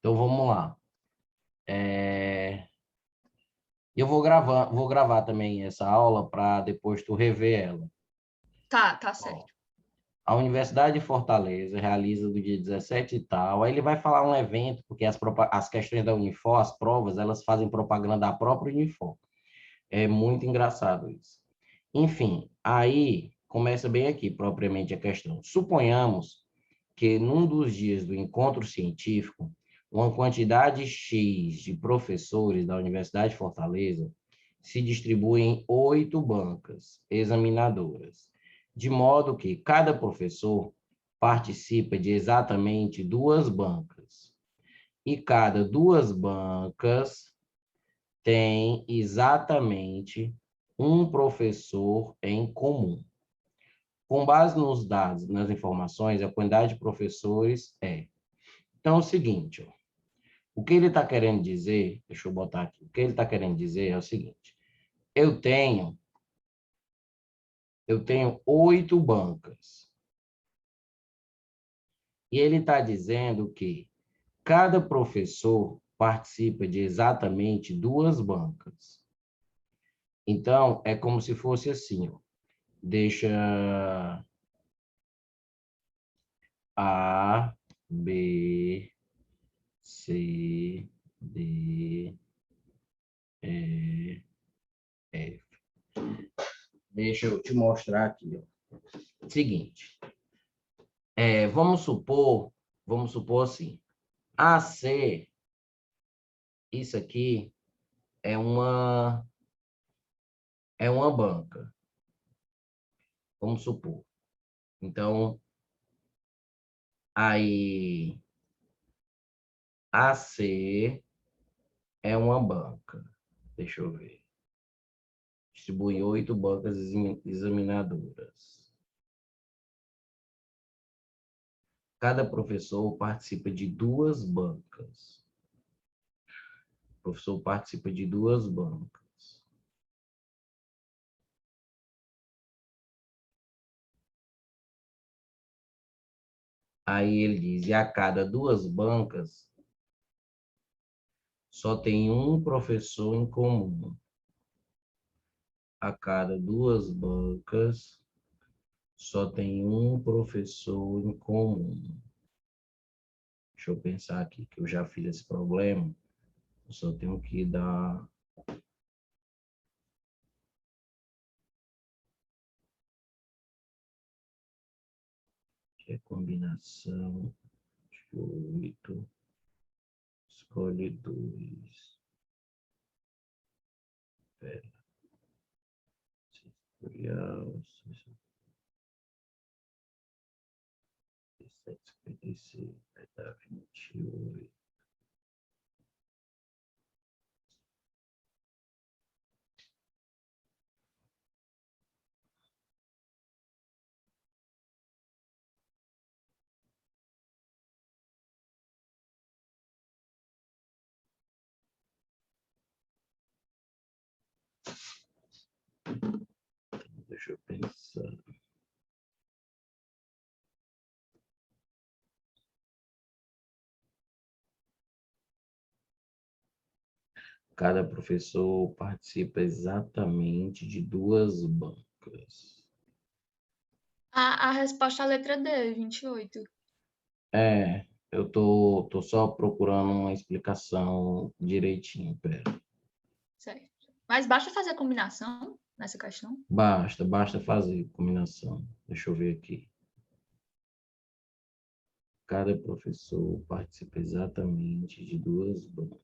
Então, vamos lá. Eu vou gravar também essa aula para depois tu rever ela. Tá Ó, certo. a Universidade de Fortaleza realiza do dia 17 e tal. Aí ele vai falar um evento, porque as questões da Unifor, as provas, elas fazem propaganda da própria Unifor. É muito engraçado isso. Enfim, aí começa bem aqui, propriamente a questão. Suponhamos que num dos dias do encontro científico, uma quantidade X de professores da Universidade de Fortaleza se distribui em 8 bancas examinadoras, de modo que cada professor participa de exatamente 2 bancas. E cada 2 bancas tem exatamente um professor em comum. Com base nos dados, nas informações, a quantidade de professores é. Então, é o seguinte, ó, o que ele está querendo dizer, deixa eu botar aqui, o que ele está querendo dizer é o seguinte, eu tenho 8 bancas, e ele está dizendo que cada professor participa de exatamente 2 bancas. Então, é como se fosse assim, ó, deixa A, B, C, D, E, F. Deixa eu te mostrar aqui, ó. Seguinte, vamos supor assim, AC, isso aqui é uma é uma banca, vamos supor. Então, aí AC é uma banca. Deixa eu ver. Distribui em 8 bancas examinadoras. Cada professor participa de 2 bancas. O professor participa de 2 bancas. Aí ele diz, e a cada 2 bancas, só tem um professor em comum. A cada 2 bancas, só tem um professor em comum. Deixa eu pensar aqui, que eu já fiz esse problema. Eu só tenho que dar... que é combinação de 8. Escolhe 2. Espera. Setorial. 756, vai dar 28. Deixa eu pensar. Cada professor participa exatamente de 2 bancas. A resposta é a letra D, 28. Eu tô só procurando uma explicação direitinho, pera. Certo. Mas basta fazer a combinação nessa questão? Basta fazer combinação. Deixa eu ver aqui. Cada professor participa exatamente de 2 bancas.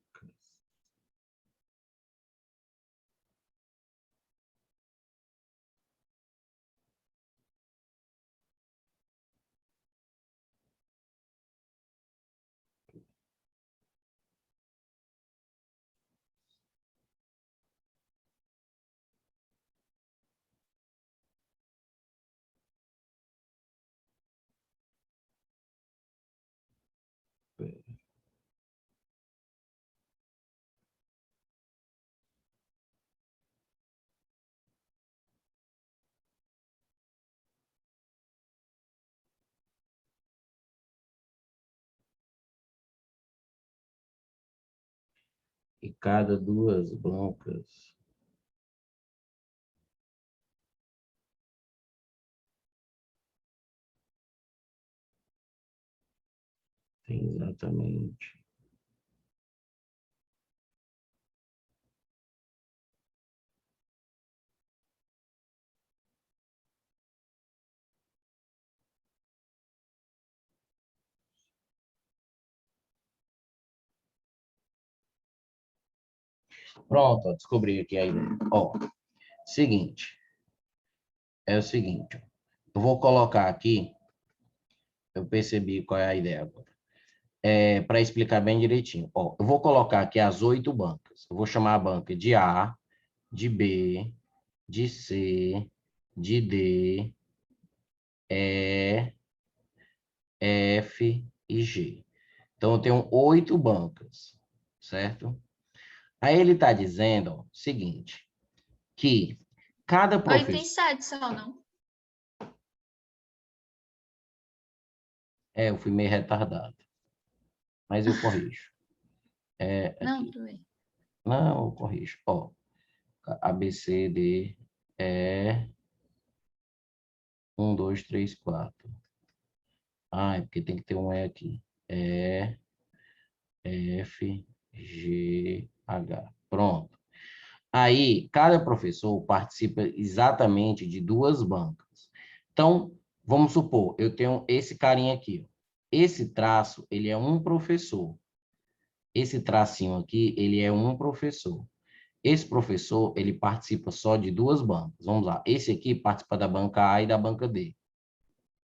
Pera. E cada duas bancas tem exatamente. Pronto, ó, descobri aqui a ideia. Ó, seguinte, é o seguinte, ó, eu vou colocar aqui, eu percebi qual é a ideia agora. Para explicar bem direitinho. Ó, eu vou colocar aqui as 8 bancas. Eu vou chamar a banca de A, de B, de C, de D, E, F e G. Então, eu tenho 8 bancas, certo? Aí ele está dizendo ó, o seguinte, que cada Aí tem professor... 7 só, não? eu fui meio retardado, mas eu corrijo. Não, Aqui. tudo bem. Não, eu corrijo. Ó, A, B, C, D, E, 1, 2, 3, 4. Ah, é porque tem que ter um E aqui. E, F, G, H. Pronto. Aí, cada professor participa exatamente de 2 bancas. Então, vamos supor, eu tenho esse carinha aqui. Ó. Esse traço, ele é um professor. Esse tracinho aqui, ele é um professor. Esse professor, ele participa só de 2 bancas. Vamos lá. Esse aqui participa da banca A e da banca D.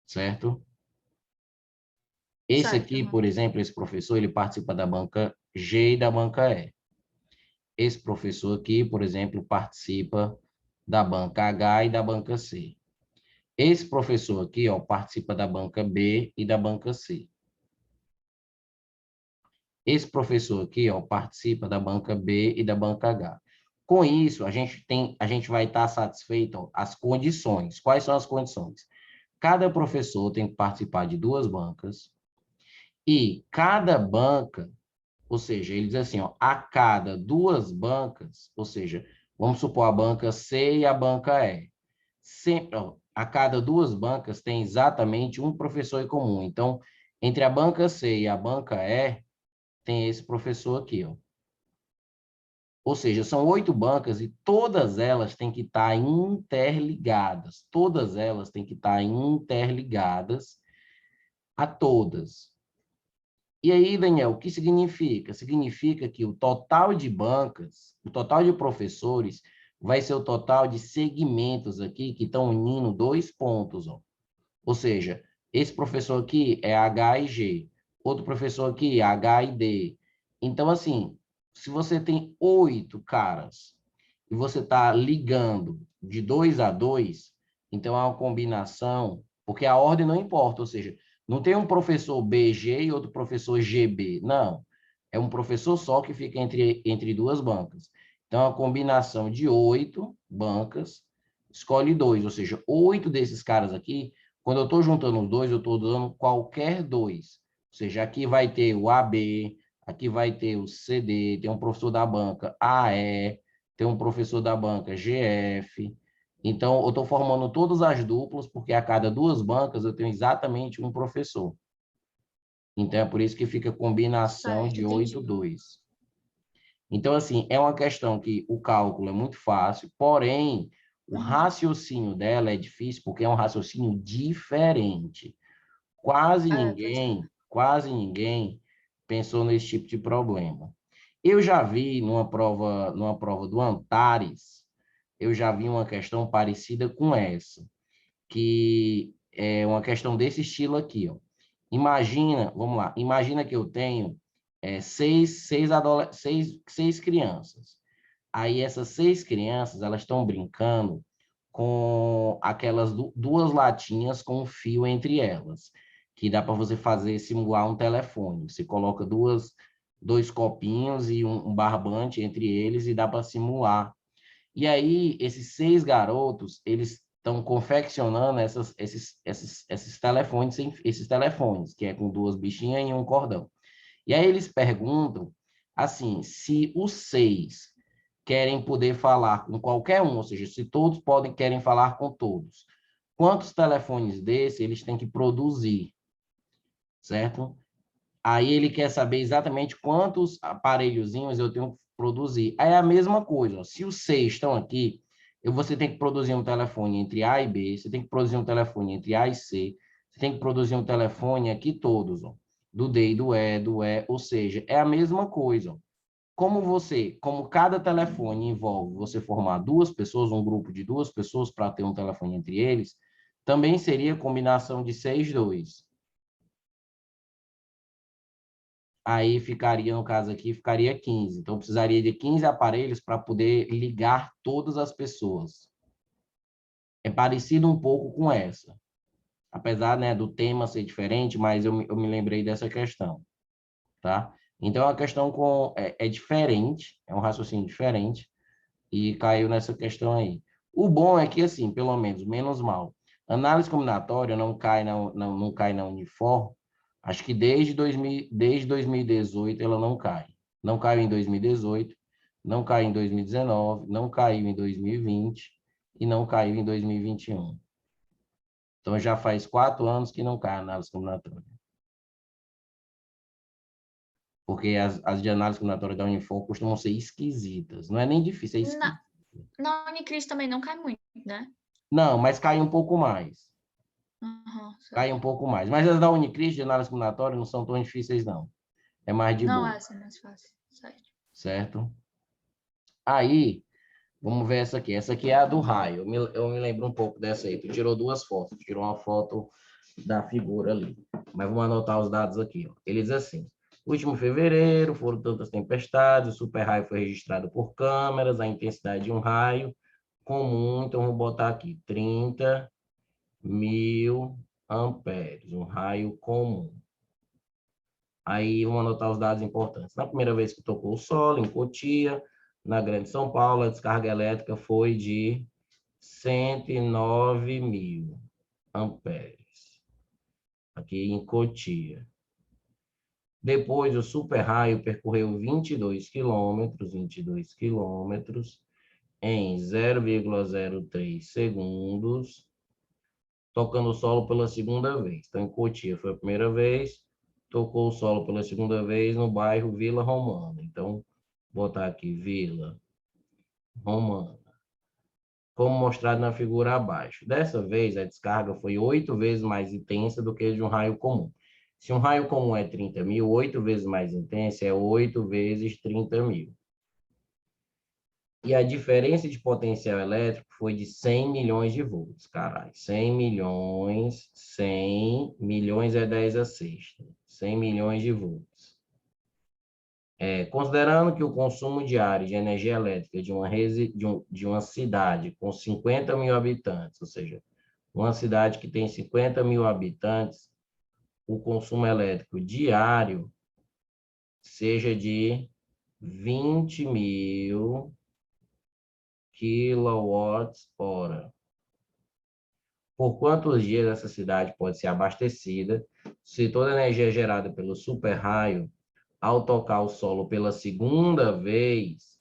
Certo? Esse Certo, aqui, aham. por exemplo, esse professor, ele participa da banca G e da banca E. Esse professor aqui, por exemplo, participa da banca H e da banca C. Esse professor aqui, ó, participa da banca B e da banca C. Esse professor aqui, ó, participa da banca B e da banca H. Com isso, a gente vai estar satisfeito, ó, as condições. Quais são as condições? Cada professor tem que participar de 2 bancas e cada banca, ou seja, ele diz assim, ó, a cada 2 bancas, ou seja, vamos supor a banca C e a banca E. Sempre, ó, a cada 2 bancas tem exatamente um professor em comum. Então, entre a banca C e a banca E, tem esse professor aqui, ó. Ou seja, são 8 bancas e todas elas têm que estar interligadas. Todas elas têm que estar interligadas a todas. E aí, Daniel, o que significa? Significa que o total de bancas, o total de professores, vai ser o total de segmentos aqui que estão unindo 2 pontos. Ó. Ou seja, esse professor aqui é H e G, outro professor aqui é H e D. Então, assim, se você tem 8 caras e você está ligando de 2 a 2, então é uma combinação, porque a ordem não importa, ou seja, não tem um professor BG e outro professor GB, não. É um professor só que fica entre 2 bancas. Então, é uma combinação de 8 bancas, escolhe 2, ou seja, 8 desses caras aqui, quando eu estou juntando os 2, eu estou dando qualquer 2. Ou seja, aqui vai ter o AB, aqui vai ter o CD, tem um professor da banca AE, tem um professor da banca GF. Então, eu estou formando todas as duplas, porque a cada 2 bancas eu tenho exatamente um professor. Então, é por isso que fica combinação Certo, de 8, entendi. 2. Então, assim, é uma questão que o cálculo é muito fácil, porém, o Uhum. raciocínio dela é difícil, porque é um raciocínio diferente. Pois é. Quase ninguém pensou nesse tipo de problema. Eu já vi numa prova do Antares, eu já vi uma questão parecida com essa, que é uma questão desse estilo aqui, ó. Imagina, vamos lá, imagina que eu tenho seis crianças. Aí essas 6 crianças, elas estão brincando com aquelas 2 latinhas com um fio entre elas, que dá para você fazer simular um telefone. Você coloca 2 copinhos e um barbante entre eles e dá para simular. E aí, esses 6 garotos, eles estão confeccionando esses telefones, que é com 2 bichinhas e um cordão. E aí eles perguntam assim, se os 6 querem poder falar com qualquer um, ou seja, se todos querem falar com todos, quantos telefones desses eles têm que produzir, certo? Aí ele quer saber exatamente quantos aparelhozinhos eu tenho que produzir. Aí é a mesma coisa, ó, se os 6 estão aqui, você tem que produzir um telefone entre A e B, você tem que produzir um telefone entre A e C, você tem que produzir um telefone aqui todos, ó, do D e do E, ou seja, é a mesma coisa. Ó. Como cada telefone envolve você formar 2 pessoas, um grupo de 2 pessoas para ter um telefone entre eles, também seria combinação de 6, 2. Aí ficaria, no caso aqui, ficaria 15. Então, precisaria de 15 aparelhos para poder ligar todas as pessoas. É parecido um pouco com essa. Apesar, né, do tema ser diferente, mas eu me lembrei dessa questão, tá? Então, a questão é diferente, é um raciocínio diferente, e caiu nessa questão aí. O bom é que, assim, pelo menos mal, análise combinatória não cai na Unifor, acho que desde 2018 ela não cai. Não caiu em 2018, não caiu em 2019, não caiu em 2020 e não caiu em 2021. Então, já faz 4 anos que não cai a análise combinatória. Porque as de análise combinatória da Unifor costumam ser esquisitas. Não é nem difícil, é esquisito. Na Unicris também não cai muito, né? Não, mas cai um pouco mais. Uhum, Cai um pouco mais. Mas as da Unicris, de análise combinatória, não são tão difíceis, não. É mais de não, boa, essa é mais fácil. Certo. certo? Aí, vamos ver essa aqui. Essa aqui é a do raio. Eu me lembro um pouco dessa aí. Tu tirou 2 fotos. Tu tirou uma foto da figura ali. Mas vamos anotar os dados aqui. Ó. Ele diz assim. Último fevereiro, foram tantas tempestades, o super raio foi registrado por câmeras, a intensidade de um raio comum, então vamos botar aqui 30.000 amperes, um raio comum. Aí vamos anotar os dados importantes. Na primeira vez que tocou o solo, em Cotia, na Grande São Paulo, a descarga elétrica foi de 109.000 amperes, aqui em Cotia. Depois, o super raio percorreu 22 quilômetros em 0,03 segundos, tocando o solo pela segunda vez. Então, em Cotia foi a primeira vez, tocou o solo pela segunda vez no bairro Vila Romana. Então, vou botar aqui Vila Romana, como mostrado na figura abaixo. Dessa vez, a descarga foi 8 vezes mais intensa do que a de um raio comum. Se um raio comum é 30.000, 8 vezes mais intensa é 8 vezes 30.000. E a diferença de potencial elétrico foi de 100 milhões de volts, caralho. 100 milhões é 10 a sexta. 100 milhões de volts. Considerando que o consumo diário de energia elétrica de uma cidade com 50.000 habitantes, ou seja, uma cidade que tem 50.000 habitantes, o consumo elétrico diário seja de 20.000 kWh. Por quantos dias essa cidade pode ser abastecida se toda a energia gerada pelo super raio, ao tocar o solo pela segunda vez,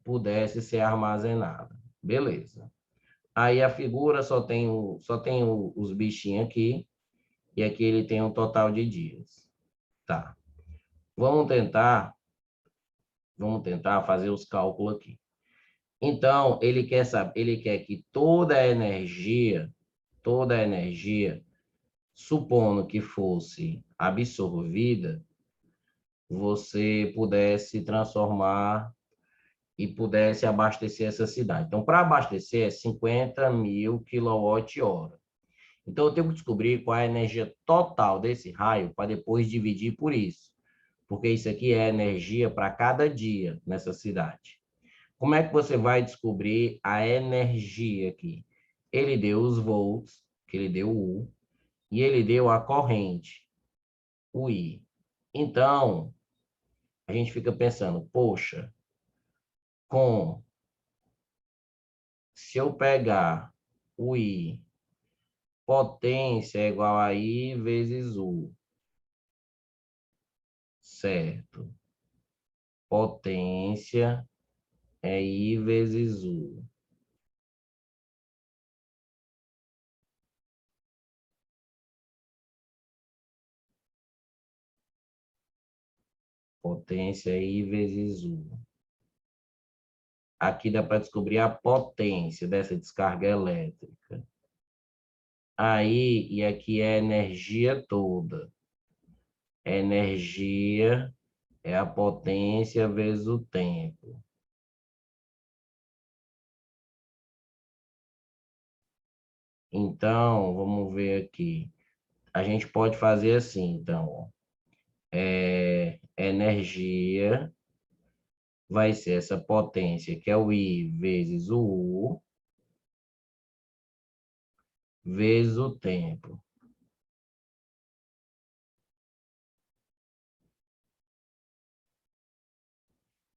pudesse ser armazenada? Beleza. Aí a figura só tem os bichinhos aqui, e aqui ele tem um total de dias. Tá. Vamos tentar fazer os cálculos aqui. Então, ele quer que toda a energia, supondo que fosse absorvida, você pudesse transformar e pudesse abastecer essa cidade. Então, para abastecer é 50.000 kWh. Então, eu tenho que descobrir qual é a energia total desse raio para depois dividir por isso. Porque isso aqui é energia para cada dia nessa cidade. Como é que você vai descobrir a energia aqui? Ele deu os volts, que ele deu o U, e ele deu a corrente, o I. Então, a gente fica pensando, poxa, se eu pegar o I, potência é igual a I vezes U, certo? potência é I vezes U. Potência é I vezes U. Aqui dá para descobrir a potência dessa descarga elétrica. Aí, e aqui é a energia toda. Energia é a potência vezes o tempo. Então, vamos ver aqui. A gente pode fazer assim, então, ó. Energia vai ser essa potência, que é o I vezes o U, vezes o tempo.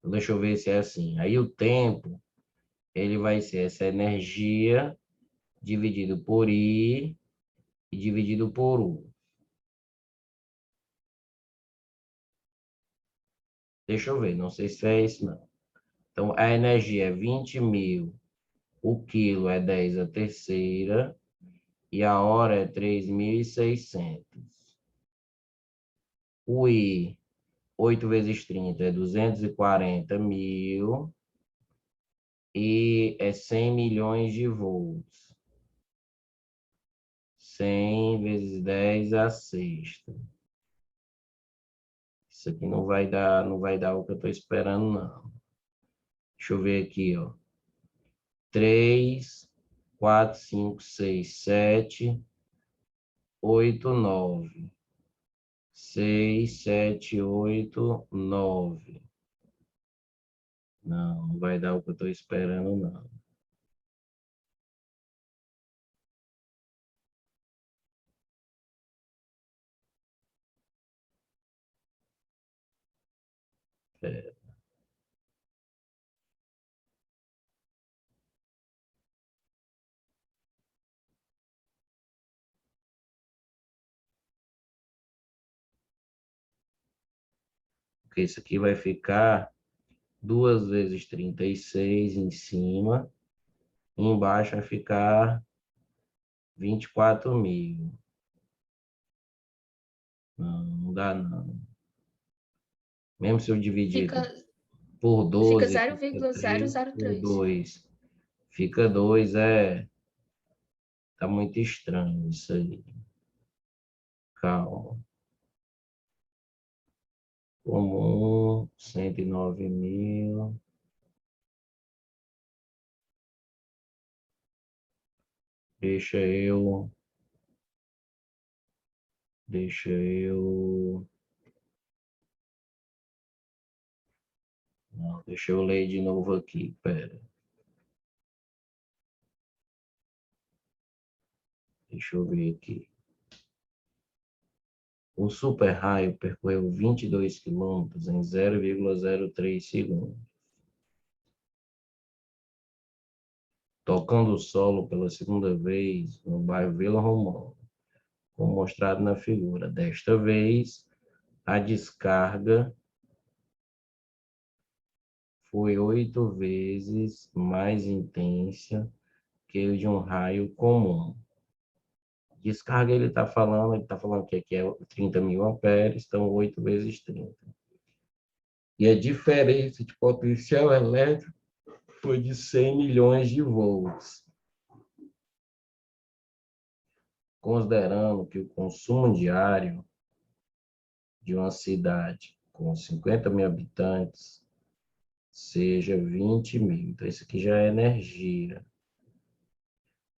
Deixa eu ver se é assim. Aí o tempo, ele vai ser essa energia dividido por I e dividido por U. Deixa eu ver, não sei se é isso não. Então, a energia é 20.000, o quilo é 10 a terceira e a hora é 3.600. O I, 8 vezes 30 é 240.000 e é 100 milhões de volts. 100 vezes 10 a sexta. Isso aqui não vai dar o que eu estou esperando, não. Deixa eu ver aqui, ó. 3, 4, 5, 6, 7, 8, 9. 6, 7, 8, 9. Não vai dar o que eu estou esperando, não. É, porque isso aqui vai ficar 2 vezes 36 em cima. E embaixo vai ficar 24.000. Não dá, não. Mesmo se eu dividir Fica, aqui por fica 12, zero aqui fica vírgula zero 3 zero por três. 2. Fica 2, tá muito estranho isso aí. Calma. Comum, 109.000. Deixa eu. Deixa eu. Não, deixa eu ler de novo aqui. Pera. Deixa eu ver aqui. O super-raio percorreu 22 quilômetros em 0,03 segundos, tocando o solo pela segunda vez no bairro Vila Romana, como mostrado na figura. Desta vez, a descarga foi 8 vezes mais intensa que o de um raio comum. Descarga ele está falando que aqui é 30.000 amperes, então 8 vezes 30. E a diferença de potencial elétrico foi de 100 milhões de volts. Considerando que o consumo diário de uma cidade com 50.000 habitantes seja 20.000. Então, isso aqui já é energia.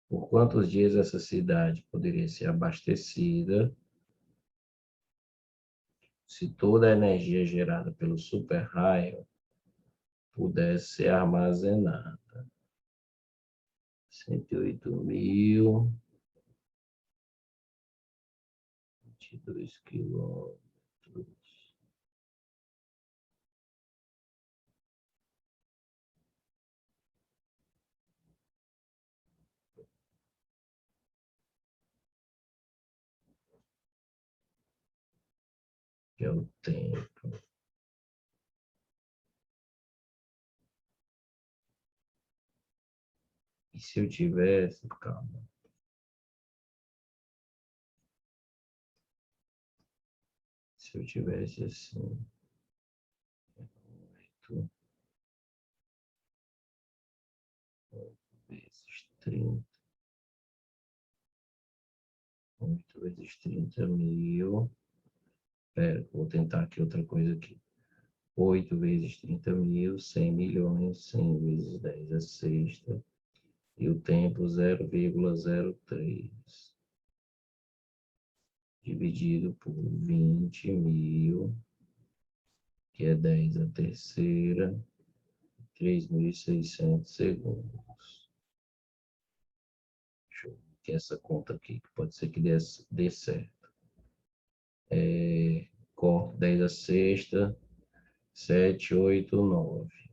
Por quantos dias essa cidade poderia ser abastecida se toda a energia gerada pelo super-raio pudesse ser armazenada? 108.000, 22 quilômetros. Que é o tempo. E se eu tivesse, calma. Se eu tivesse assim, 8 vezes 30, 8 vezes 30 mil. Espera, vou tentar aqui outra coisa aqui. 8 vezes 30 mil, 100 milhões, 100 vezes 10 é sexta. E o tempo 0,03 dividido por 20 mil, que é 10 a terceira, 3.600 segundos. Deixa eu ver essa conta aqui, que pode ser que dê certo. Corto 10 a sexta, 7, 8, 9.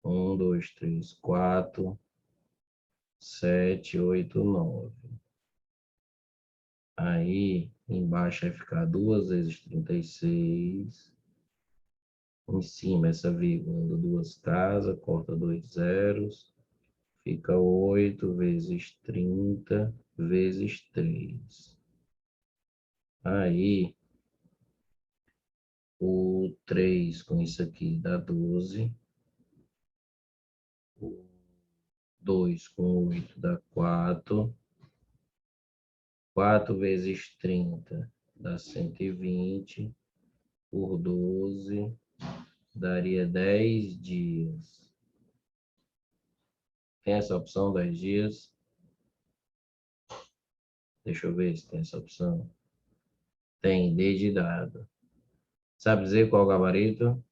1, 2, 3, 4, 7, 8, 9. Aí, embaixo vai ficar 2 vezes 36. Em cima, essa vírgula anda duas casas, corta 2 zeros. Fica 8 vezes 30 vezes 3. Aí, o 3 com isso aqui dá 12. O 2 com 8 dá 4. 4 vezes 30 dá 120. Por 12 daria 10 dias. Tem essa opção, 10 dias? Deixa eu ver se tem essa opção. Tem, D de dado. Sabe dizer qual é o gabarito?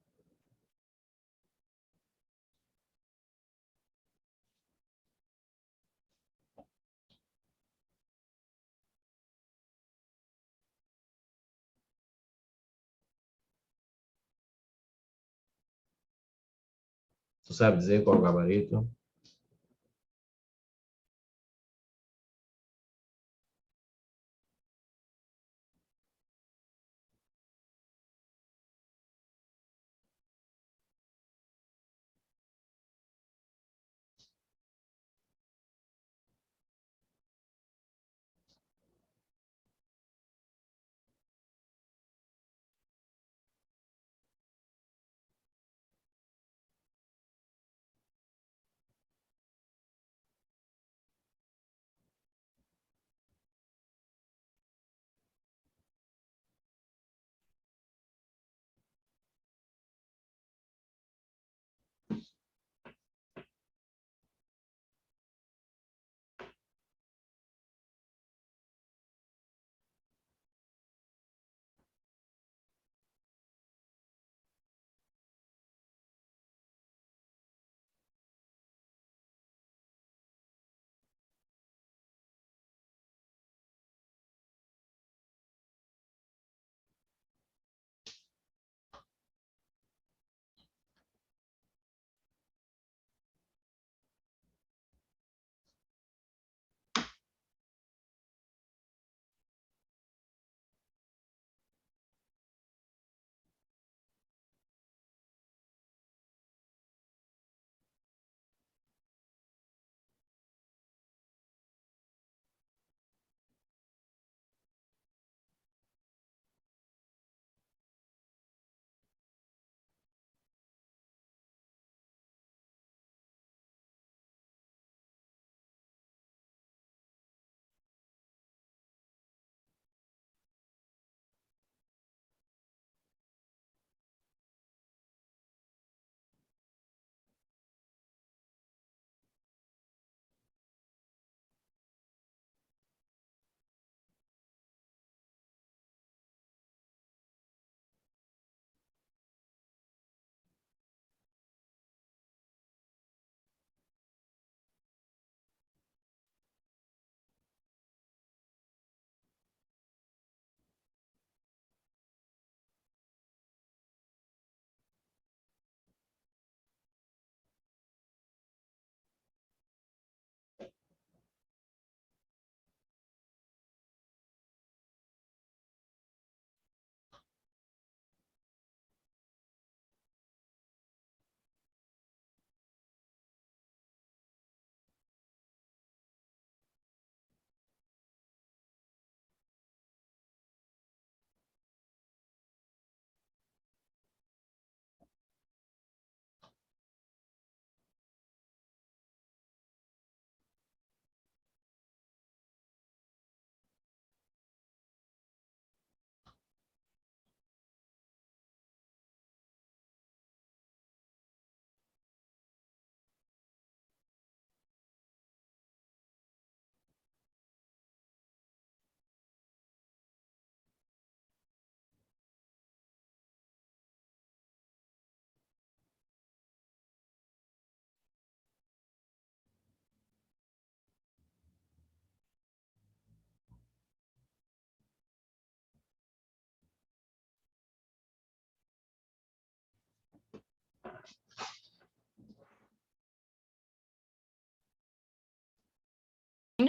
Tu sabe dizer qual é o gabarito?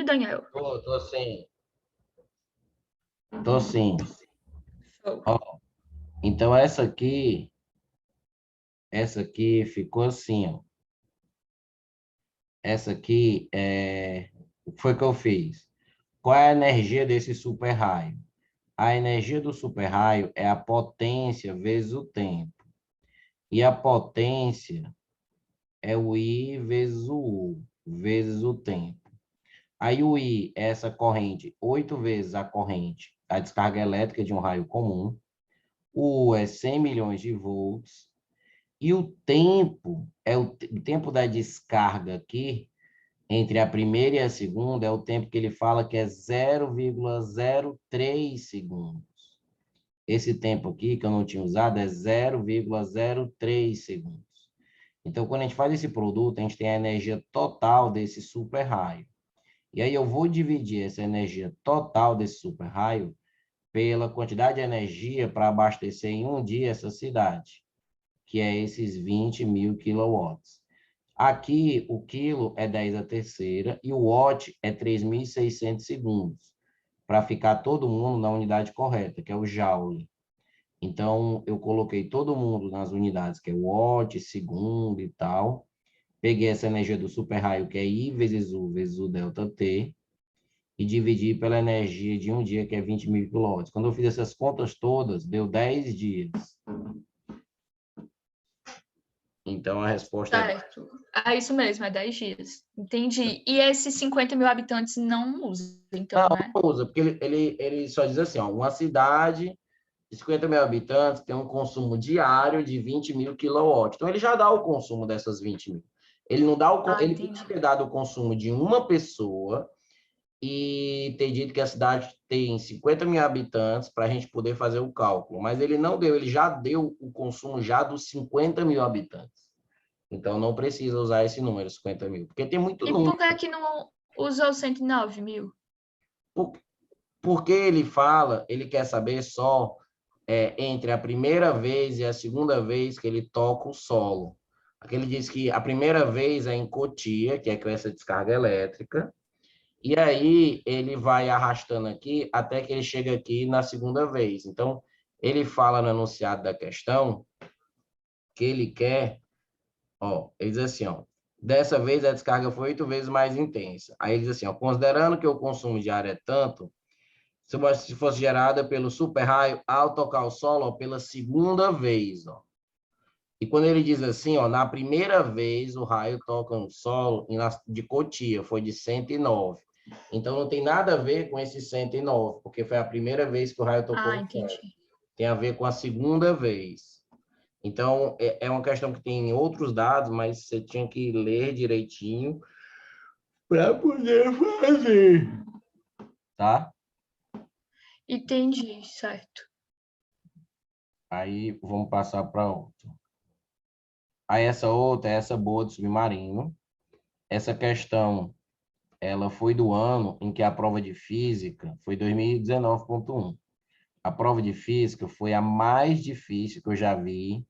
Daniel? Tô sim. Tô sim. Show. Ó, então, essa aqui ficou assim, ó. Essa aqui o que foi que eu fiz? Qual é a energia desse super raio? A energia do super raio é a potência vezes o tempo. E a potência é o I vezes o U, vezes o tempo. Aí o I é essa corrente, 8 vezes a corrente, a descarga elétrica de um raio comum. O U é 100 milhões de volts. E o tempo, o tempo da descarga aqui, entre a primeira e a segunda, é o tempo que ele fala que é 0,03 segundos. Esse tempo aqui, que eu não tinha usado, é 0,03 segundos. Então, quando a gente faz esse produto, a gente tem a energia total desse super raio. E aí eu vou dividir essa energia total desse super raio pela quantidade de energia para abastecer em um dia essa cidade, que é esses 20.000 quilowatts. Aqui, o quilo é 10 a terceira e o watt é 3.600 segundos, para ficar todo mundo na unidade correta, que é o joule. Então, eu coloquei todo mundo nas unidades, que é watt, segundo e tal. Peguei essa energia do super raio, que é I vezes U delta T, e dividi pela energia de um dia, que é 20.000 quilowatts. Quando eu fiz essas contas todas, deu 10 dias. Então, a resposta é... Certo. É isso mesmo, é 10 dias. Entendi. E esses 50 mil habitantes não usam, então, né? Não usa, porque ele só diz assim, ó, uma cidade de 50 mil habitantes tem um consumo diário de 20.000 quilowatts. Então, ele já dá o consumo dessas 20.000. Ele não dá Ah, ele podia entendi. ter dado o consumo de uma pessoa e ter dito que a cidade tem 50 mil habitantes para a gente poder fazer o cálculo. Mas ele não deu, ele já deu o consumo já dos 50 mil habitantes. Então, não precisa usar esse número, 50 mil, porque tem muito E número. por que não usou 109 mil? Porque ele fala, ele quer saber só entre a primeira vez e a segunda vez que ele toca o solo. Aqui ele diz que a primeira vez é em Cotia, que é com essa descarga elétrica, e aí ele vai arrastando aqui até que ele chega aqui na segunda vez. Então, ele fala no enunciado da questão que ele quer, ó, ele diz assim, ó, dessa vez a descarga foi 8 vezes mais intensa. Aí ele diz assim, ó, considerando que o consumo diário é tanto, se fosse gerada pelo super raio ao tocar o solo, ó, pela segunda vez, ó. E quando ele diz assim, ó, na primeira vez o raio toca no solo de Cotia, foi de 109. Então não tem nada a ver com esse 109, porque foi a primeira vez que o raio tocou Ah, no solo. entendi. Tem a ver com a segunda vez. Então é uma questão que tem outros dados, mas você tinha que ler direitinho para poder fazer, tá? Entendi, certo. Aí vamos passar para outra. Aí essa outra é essa boa do submarino. Essa questão, ela foi do ano em que a prova de física foi 2019.1. A prova de física foi a mais difícil que eu já vi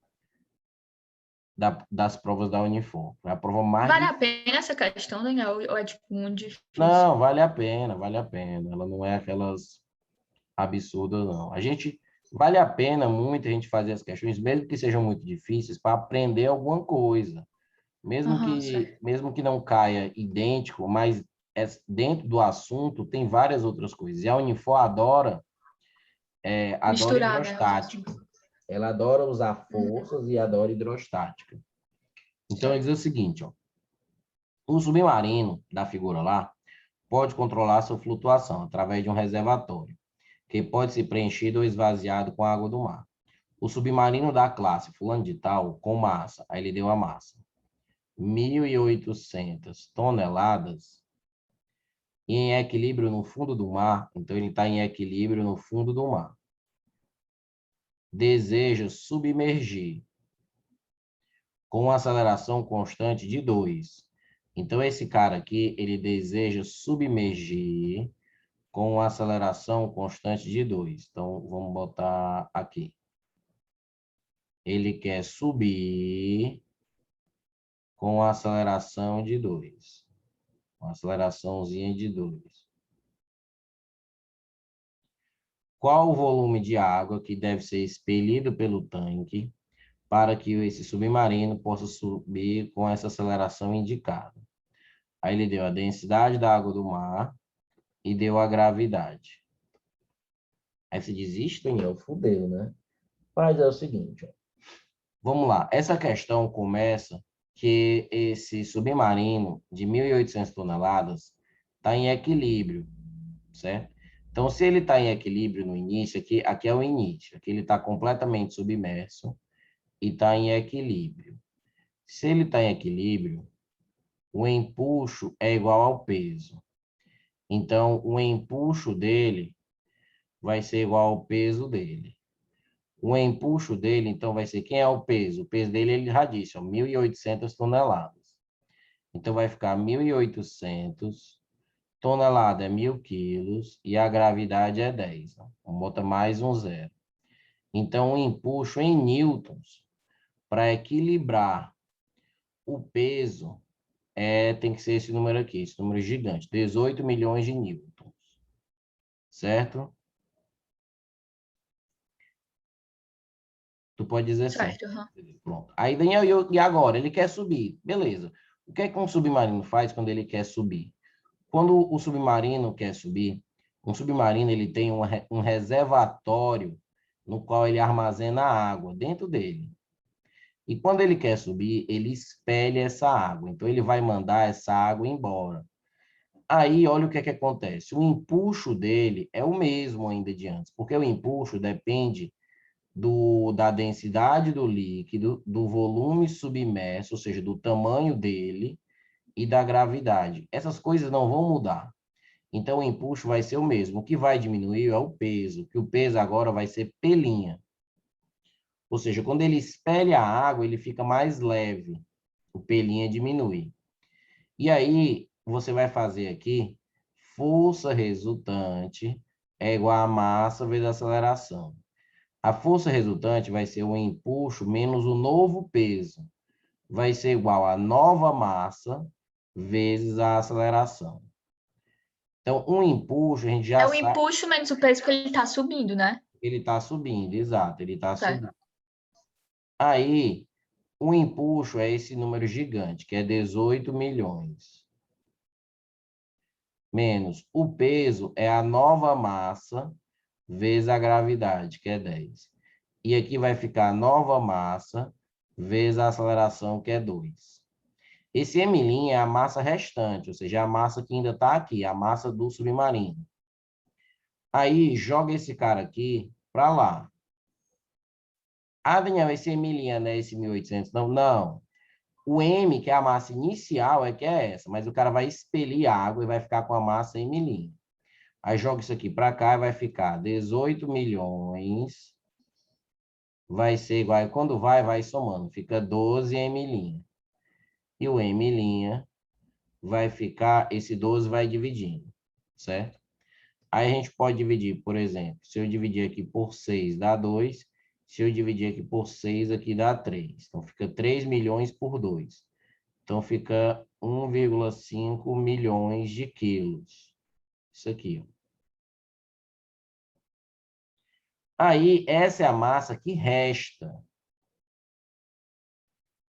das provas da Unifor. Foi a prova mais Vale a difícil. pena essa questão, Daniel? Ou é tipo muito difícil? Não, vale a pena, vale a pena. Ela não é aquelas absurdas, não. Vale a pena muito a gente fazer as questões, mesmo que sejam muito difíceis, para aprender alguma coisa. Aham, certo. Mesmo que não caia idêntico, mas dentro do assunto tem várias outras coisas. E a Unifor adora Misturar, né, os hidrostática. assuntos. Ela adora usar Uhum, forças e adora hidrostática. Então, ele diz certo. o seguinte, ó, o submarino da figura lá pode controlar sua flutuação através de um reservatório, que pode ser preenchido ou esvaziado com a água do mar. O submarino da classe fulano de tal, com massa, aí ele deu a massa, 1.800 toneladas, e em equilíbrio no fundo do mar, então ele está em equilíbrio no fundo do mar. Deseja submergir com aceleração constante de 2. Então, esse cara aqui, ele deseja submergir com aceleração constante de 2. Então, vamos botar aqui. Ele quer subir com aceleração de 2. Uma aceleraçãozinha de 2. Qual o volume de água que deve ser expelido pelo tanque para que esse submarino possa subir com essa aceleração indicada? Aí ele deu a densidade da água do mar e deu a gravidade. Aí se diz, Daniel, fudeu, né? Mas é o seguinte, ó. Vamos lá. Essa questão começa que esse submarino de 1.800 toneladas está em equilíbrio, certo? Então, se ele está em equilíbrio no início, aqui é o início, aqui ele está completamente submerso e está em equilíbrio. Se ele está em equilíbrio, o empuxo é igual ao peso. Então, o empuxo dele vai ser igual ao peso dele. O empuxo dele, então, vai ser quem é o peso? O peso dele, ele já disse, ó, 1.800 toneladas. Então, vai ficar 1.800 tonelada é 1.000 quilos e a gravidade é 10. Ó. Vamos botar mais um zero. Então, o empuxo em newtons, para equilibrar o peso, tem que ser esse número aqui, esse número gigante, 18 milhões de newtons. Certo? Tu pode dizer certo. Pronto. Aí, Daniel, e agora? Ele quer subir. Beleza. O que é que um submarino faz quando ele quer subir? Quando o submarino quer subir, um submarino ele tem um reservatório no qual ele armazena água dentro dele. E quando ele quer subir, ele expele essa água. Então, ele vai mandar essa água embora. Aí, olha o que é que acontece. O empuxo dele é o mesmo ainda de antes, porque o empuxo depende da densidade do líquido, do volume submerso, ou seja, do tamanho dele e da gravidade. Essas coisas não vão mudar. Então, o empuxo vai ser o mesmo. O que vai diminuir é o peso, que o peso agora vai ser pelinha. Ou seja, quando ele expele a água, ele fica mais leve. O pelinha diminui. E aí, você vai fazer aqui, força resultante é igual a massa vezes a aceleração. A força resultante vai ser o empuxo menos o novo peso. Vai ser igual a nova massa vezes a aceleração. Então, um empuxo, a gente já sabe... É o empuxo menos o peso que ele está subindo, né? Ele está subindo, exato, ele está certo. subindo. Aí, o empuxo é esse número gigante, que é 18 milhões. Menos o peso é a nova massa vezes a gravidade, que é 10. E aqui vai ficar a nova massa vezes a aceleração, que é 2. Esse M' é a massa restante, ou seja, a massa que ainda está aqui, a massa do submarino. Aí, joga esse cara aqui para lá. Ah, Daniel, esse M', né? Esse 1.800. Não, não. O M, que é a massa inicial, é que é essa, mas o cara vai expelir a água e vai ficar com a massa em milhinho. Aí joga isso aqui para cá e vai ficar 18 milhões. Vai ser igual, e quando vai somando, fica 12 M'. E o M' vai ficar, esse 12 vai dividindo, certo? Aí a gente pode dividir, por exemplo, se eu dividir aqui por 6 dá 2, se eu dividir aqui por 6, aqui dá 3. Então, fica 3 milhões por 2. Então, fica 1,5 milhões de quilos. Isso aqui. Aí, essa é a massa que resta.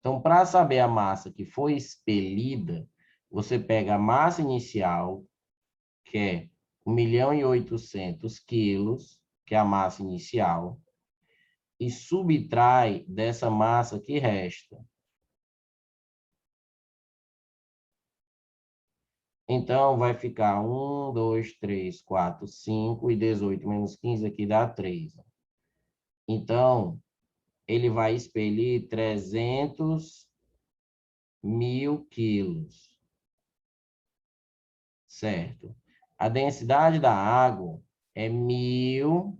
Então, para saber a massa que foi expelida, você pega a massa inicial, que é 1.800.000 quilos, que é a massa inicial, e subtrai dessa massa que resta. Então, vai ficar 1, 2, 3, 4, 5 e 18 menos 15 aqui dá 3. Então, ele vai expelir 300.000 quilos. Certo? A densidade da água é 1.000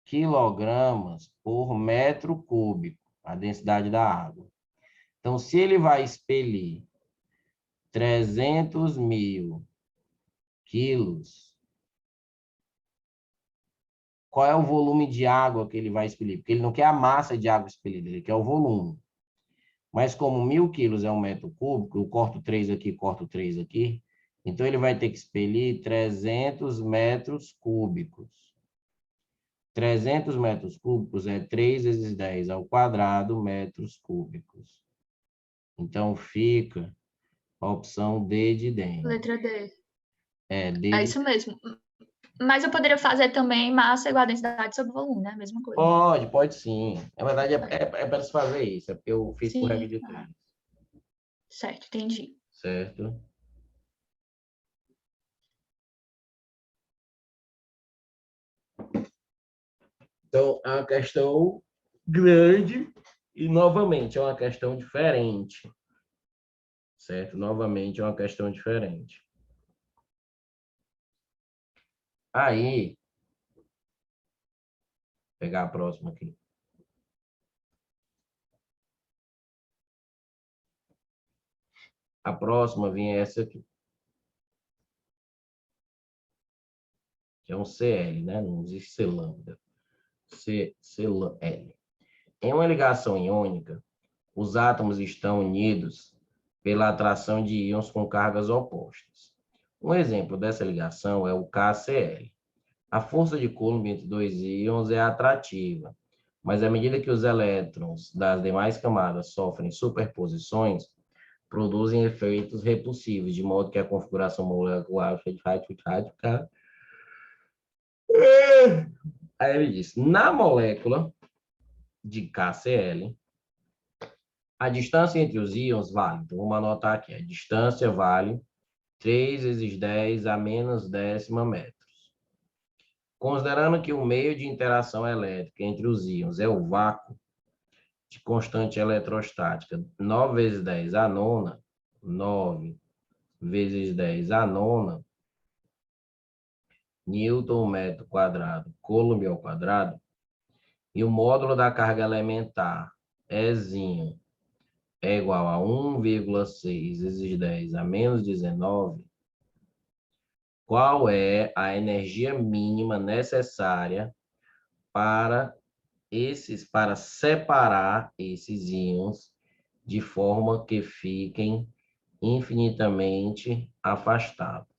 quilogramas por metro cúbico, a densidade da água. Então, se ele vai expelir 300.000 quilos, qual é o volume de água que ele vai expelir? Porque ele não quer a massa de água expelida, ele quer o volume. Mas como 1.000 quilos é um metro cúbico, eu corto 3 aqui, corto 3 aqui, Então, ele vai ter que expelir 300 metros cúbicos. 300 metros cúbicos é 3 vezes 10 ao quadrado metros cúbicos. Então, fica a opção D de dentro. Letra D. D É de... isso mesmo. Mas eu poderia fazer também massa igual a densidade sobre volume, né? Mesma coisa. Pode sim. Na verdade, é para se fazer isso. É porque eu fiz por regra Sim. de 3. Certo, entendi. Certo? Então, é uma questão grande e, novamente, é uma questão diferente. Certo? Novamente, é uma questão diferente. Aí, vou pegar a próxima aqui. A próxima vinha essa aqui. Que é um CL, né? Não existe C lambda. CL. Em uma ligação iônica, os átomos estão unidos pela atração de íons com cargas opostas. Um exemplo dessa ligação é o KCl. A força de Coulomb entre dois íons é atrativa, mas à medida que os elétrons das demais camadas sofrem superposições, produzem efeitos repulsivos, de modo que a configuração molecular fica. Aí ele diz, na molécula de KCl, a distância entre os íons vale, então vamos anotar aqui, a distância vale 3 vezes 10 a menos décima metros. Considerando que o meio de interação elétrica entre os íons é o vácuo de constante eletrostática 9 vezes 10 a nona, 9 vezes 10 a nona, Newton metro quadrado, Coulomb ao quadrado, e o módulo da carga elementar, Ezinho, é igual a 1,6 vezes 10 a menos 19, qual é a energia mínima necessária para separar esses íons de forma que fiquem infinitamente afastados?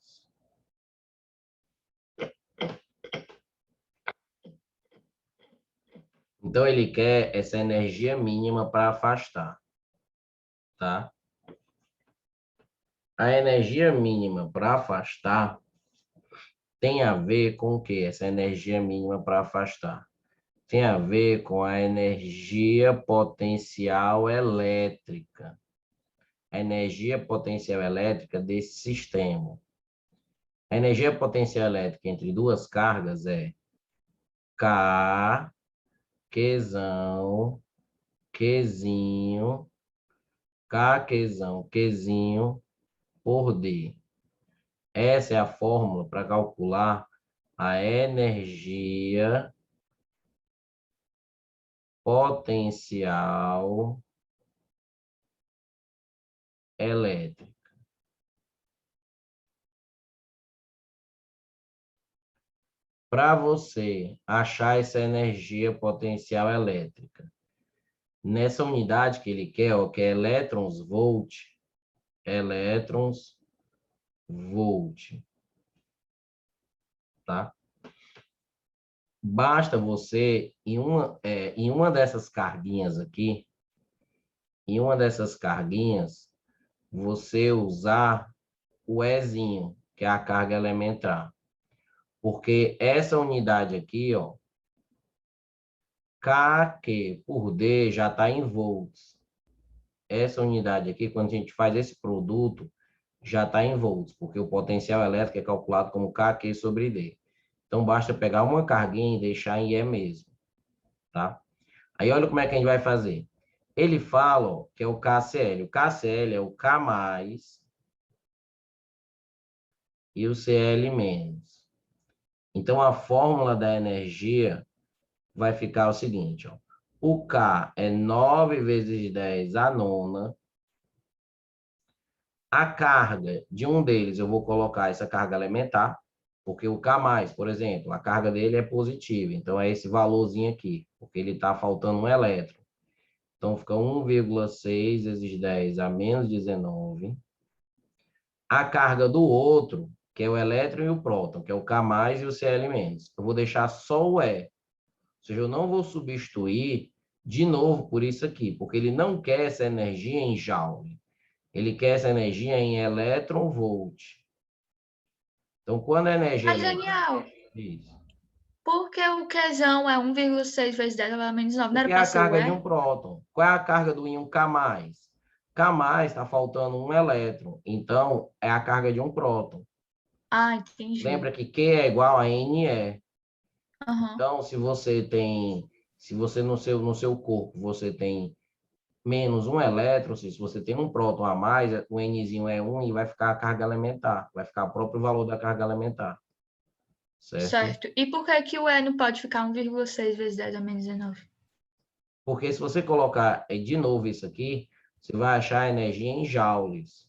Então, ele quer essa energia mínima para afastar, tá? A energia mínima para afastar tem a ver com o quê? Essa energia mínima para afastar tem a ver com a energia potencial elétrica. A energia potencial elétrica desse sistema. A energia potencial elétrica entre duas cargas é K, Qzão, Qzinho, K, Qzão, Qzinho por D. Essa é a fórmula para calcular a energia potencial elétrica. Para você achar essa energia potencial elétrica, nessa unidade que ele quer, ó, que é elétrons-volt, tá? Basta você, em uma dessas carguinhas aqui, você usar o Ezinho, que é a carga elementar. Porque essa unidade aqui, ó, KQ por D já está em volts. Essa unidade aqui, quando a gente faz esse produto, já está em volts, porque o potencial elétrico é calculado como KQ sobre D. Então, basta pegar uma carguinha e deixar em E mesmo, tá? Aí, olha como é que a gente vai fazer. Ele fala, ó, que é o KCl. O KCl é o K+, e o Cl-. Então, a fórmula da energia vai ficar o seguinte, ó. O K é 9 vezes 10 a nona. A carga de um deles, eu vou colocar essa carga elementar, porque o K+, por exemplo, a carga dele é positiva. Então, é esse valorzinho aqui, porque ele está faltando um elétron. Então, fica 1,6 vezes 10 a menos 19. A carga do outro, que é o elétron e o próton, que é o K+, e o Cl-. Eu vou deixar só o E. Ou seja, eu não vou substituir de novo por isso aqui, porque ele não quer essa energia em joule. Ele quer essa energia em elétron-volt. Então, quando a energia... Mas, Daniel, Isso. por que o Qzão é 1,6 vezes 10 elevado a menos 9? Não era Porque é para a ser o carga de E? um próton. Qual é a carga do íon K+? K+, está faltando um elétron. Então, é a carga de um próton. Ah, entendi. Lembra que Q é igual a NE. Aham. Então, se você no seu corpo, você tem menos um elétron, se você tem um próton a mais, o Nzinho é 1 e vai ficar a carga elementar. Vai ficar o próprio valor da carga elementar. Certo? Certo. E por que que o E não pode ficar 1,6 vezes 10 a menos 19? Porque se você colocar de novo isso aqui, você vai achar a energia em joules.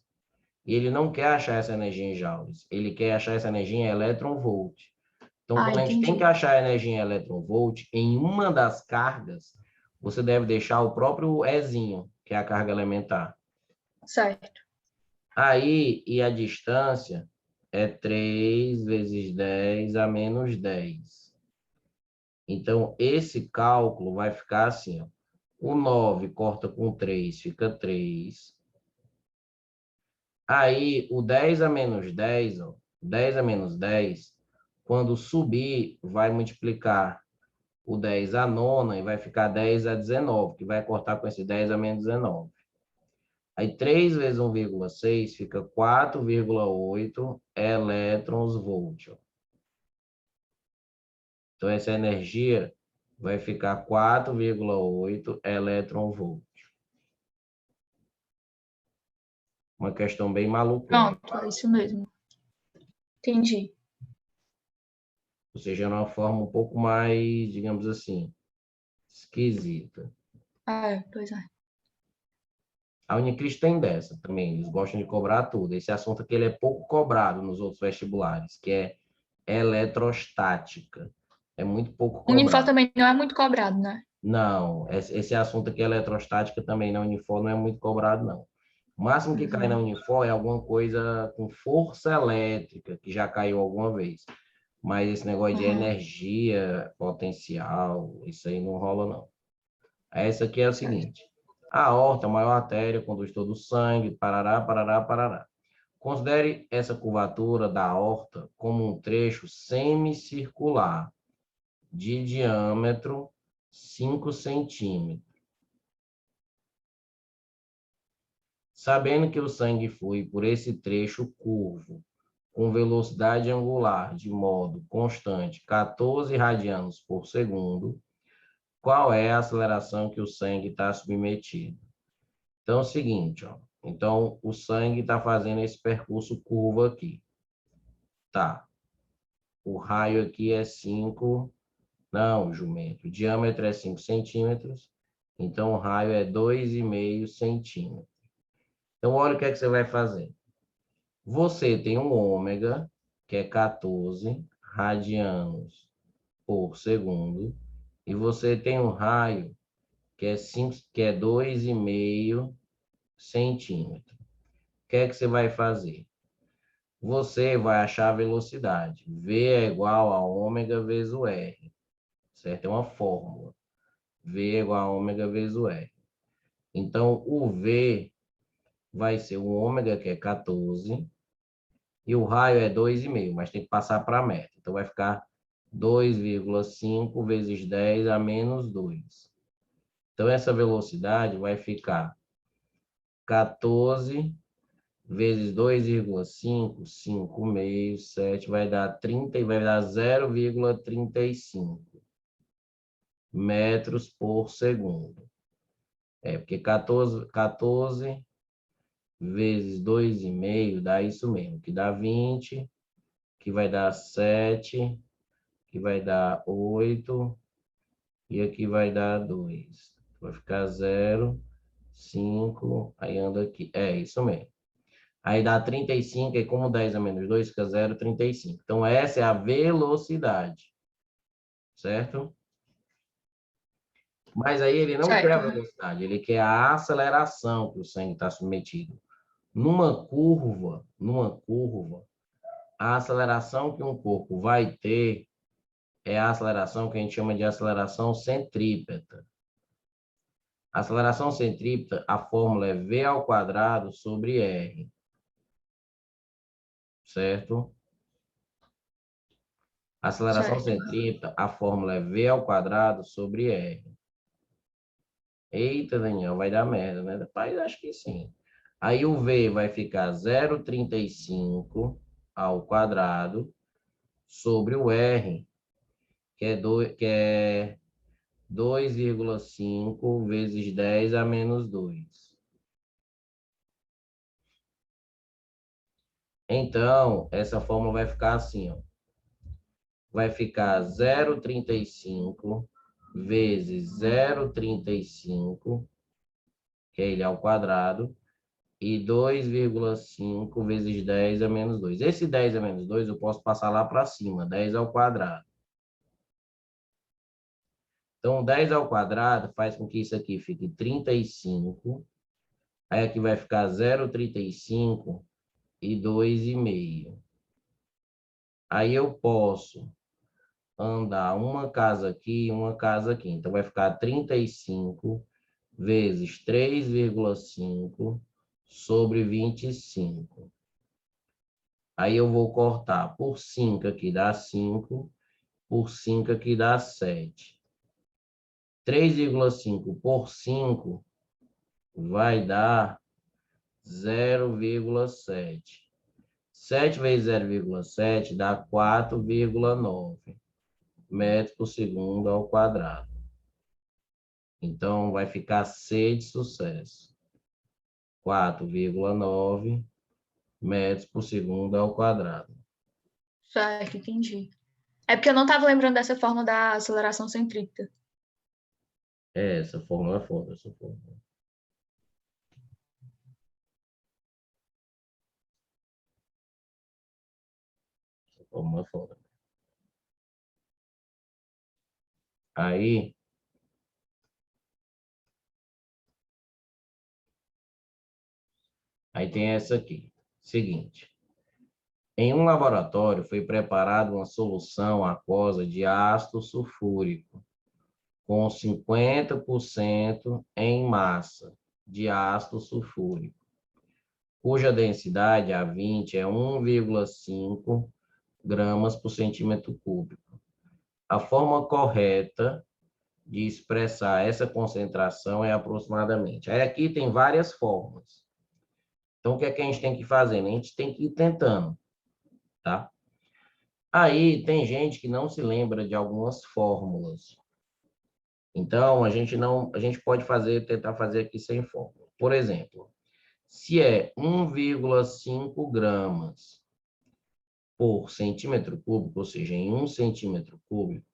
E ele não quer achar essa energia em joules. Ele quer achar essa energia em elétron-volt. Então, Ah, quando a gente tem que entendi. achar a energia em elétron-volt, em uma das cargas, você deve deixar o próprio Ezinho, que é a carga elementar. Certo. Aí, e a distância é 3 vezes 10 a menos 10. Então, esse cálculo vai ficar assim, ó. O 9 corta com 3, fica 3. Aí, o 10 a menos 10, ó, 10 a menos 10, quando subir, vai multiplicar o 10 a nona e vai ficar 10 a 19, que vai cortar com esse 10 a menos 19. Aí 3 vezes 1,6 fica 4,8 elétrons-volt. Então, essa energia vai ficar 4,8 elétron-volt. Uma questão bem malucona. Pronto, é isso mesmo. Entendi. Ou seja, é uma forma um pouco mais, digamos assim, esquisita. Pois é. A Unicris tem dessa também, eles gostam de cobrar tudo. Esse assunto aqui ele é pouco cobrado nos outros vestibulares, que é eletrostática. É muito pouco O Unifor cobrado. também não é muito cobrado, né? Não, esse assunto aqui, eletrostática, também na Unifor não é muito cobrado, não. O máximo que cai na Uhum. Unifor é alguma coisa com força elétrica, que já caiu alguma vez. Mas esse negócio de Uhum. energia potencial, isso aí não rola, não. Essa aqui é o Certo. seguinte. A aorta, a maior artéria, conduz todo o sangue, parará, parará, parará. Considere essa curvatura da aorta como um trecho semicircular de diâmetro 5 centímetros. Sabendo que o sangue flui por esse trecho curvo, com velocidade angular de modo constante, 14 radianos por segundo, qual é a aceleração que o sangue está submetido? Então, é o seguinte, ó. Então, o sangue está fazendo esse percurso curvo aqui. Tá. O raio aqui é 5. Não, jumento. O diâmetro é 5 centímetros. Então, o raio é 2,5 centímetros. Então, olha o que é que você vai fazer. Você tem um ômega, que é 14 radianos por segundo. E você tem um raio, que é 2,5 centímetros. O que é que você vai fazer? Você vai achar a velocidade. V é igual a ômega vezes o R. Certo? É uma fórmula. V é igual a ômega vezes o R. Então, o V vai ser o ômega, que é 14, e o raio é 2,5, mas tem que passar para a meta. Então, vai ficar 2,5 vezes 10 a menos 2. Então, essa velocidade vai ficar 14 vezes 2,5, 5,5, 7, vai dar 30 e vai dar 0,35 metros por segundo. Porque 14 vezes 2,5 dá isso mesmo, que dá 20, que vai dar 7, que vai dar 8, e aqui vai dar 2. Vai ficar 0, 5, aí anda aqui. É isso mesmo. Aí dá 35, e como 10 a menos 2, fica 0,35. Então, essa é a velocidade, certo? Mas aí ele não quer a Certo. velocidade, ele quer a aceleração que o sangue está submetido. Numa curva, a aceleração que um corpo vai ter é a aceleração que a gente chama de aceleração centrípeta. A aceleração centrípeta, a fórmula é v ao quadrado sobre r. Certo? A aceleração Certo. centrípeta, a fórmula é v ao quadrado sobre r. Eita, Daniel, vai dar merda, né? Rapaz, acho que sim. Aí o v vai ficar 0,35 ao quadrado sobre o r, que é 2,5 vezes 10 a menos 2. Então, essa fórmula vai ficar assim, ó. Vai ficar 0,35 vezes 0,35, que é ele ao quadrado, e 2,5 vezes 10 a menos 2. Esse 10 a menos 2 eu posso passar lá para cima, 10 ao quadrado. Então, 10 ao quadrado faz com que isso aqui fique 35. Aí aqui vai ficar 0,35 e 2,5. Aí eu posso andar uma casa aqui e uma casa aqui. Então, vai ficar 35 vezes 3,5 sobre 25. Aí eu vou cortar por 5 aqui dá 5, por 5 aqui dá 7. 3,5 por 5 vai dar 0,7. 7 vezes 0,7 dá 4,9 metros por segundo ao quadrado. Então, vai ficar C de sucesso. 4,9 metros por segundo ao quadrado. Certo, entendi. É porque eu não estava lembrando dessa forma da aceleração centrípeta. Essa fórmula é foda, essa fórmula. Essa fórmula é foda. Aí tem essa aqui. Seguinte. Em um laboratório foi preparada uma solução aquosa de ácido sulfúrico com 50% em massa de ácido sulfúrico, cuja densidade A20 é 1,5 gramas por centímetro cúbico. A forma correta de expressar essa concentração é aproximadamente. Aí aqui tem várias formas. Então, o que é que a gente tem que fazer? A gente tem que ir tentando, tá? Aí tem gente que não se lembra de algumas fórmulas. Então, a gente pode tentar fazer aqui sem fórmula. Por exemplo, se é 1,5 gramas por centímetro cúbico, ou seja, em 1 centímetro cúbico,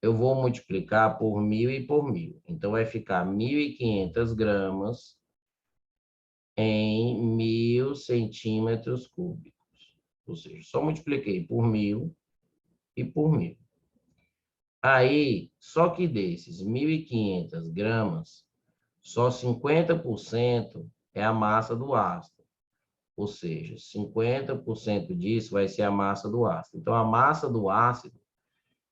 eu vou multiplicar por 1.000 e por 1.000. Então, vai ficar 1.500 gramas em 1.000 centímetros cúbicos. Ou seja, só multipliquei por 1.000 e por 1.000. Aí, só que desses 1.500 gramas, só 50% é a massa do ácido. Ou seja, 50% disso vai ser a massa do ácido. Então, a massa do ácido,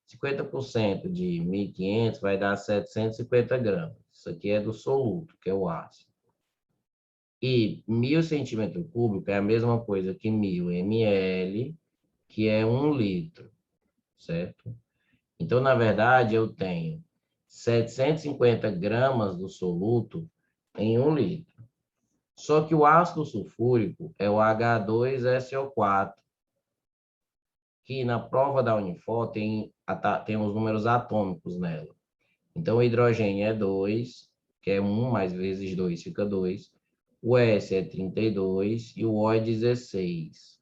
50% de 1.500 vai dar 750 gramas. Isso aqui é do soluto, que é o ácido. E 1.000 centímetros cúbicos é a mesma coisa que 1.000 ml, que é 1 litro, certo? Então, na verdade, eu tenho 750 gramas do soluto em 1 litro. Só que o ácido sulfúrico é o H2SO4, que na prova da Unifor tem os números atômicos nela. Então, o hidrogênio é 2, que é 1 mais vezes 2 fica 2. O S é 32 e o O é 16.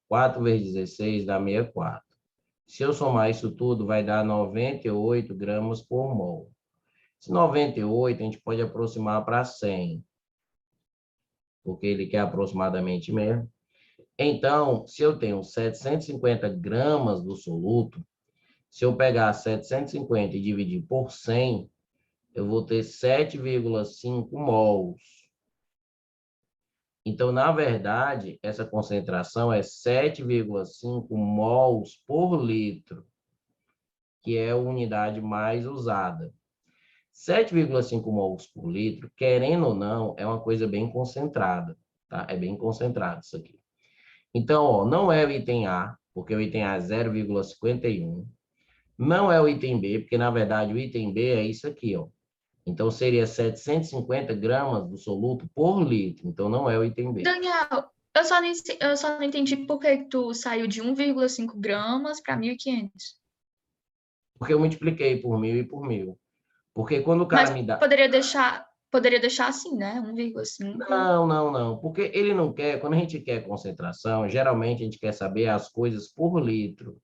4 vezes 16 dá 64. Se eu somar isso tudo, vai dar 98 gramas por mol. Esse 98 a gente pode aproximar para 100, porque ele quer aproximadamente mesmo. Então, se eu tenho 750 gramas do soluto, se eu pegar 750 e dividir por 100, eu vou ter 7,5 mols. Então, na verdade, essa concentração é 7,5 mols por litro, que é a unidade mais usada. 7,5 mols por litro, querendo ou não, é uma coisa bem concentrada, tá? É bem concentrado isso aqui. Então, ó, não é o item A, porque o item A é 0,51. Não é o item B, porque, na verdade, o item B é isso aqui, ó. Então, seria 750 gramas do soluto por litro. Então, não é o item B. Daniel, eu só não entendi por que tu saiu de 1,5 gramas para 1.500. Porque eu multipliquei por 1.000 e por 1.000. Porque quando o cara Mas me dá... poderia deixar assim, né? 1,5. Não, não, não. Porque ele não quer... Quando a gente quer concentração, geralmente a gente quer saber as coisas por litro.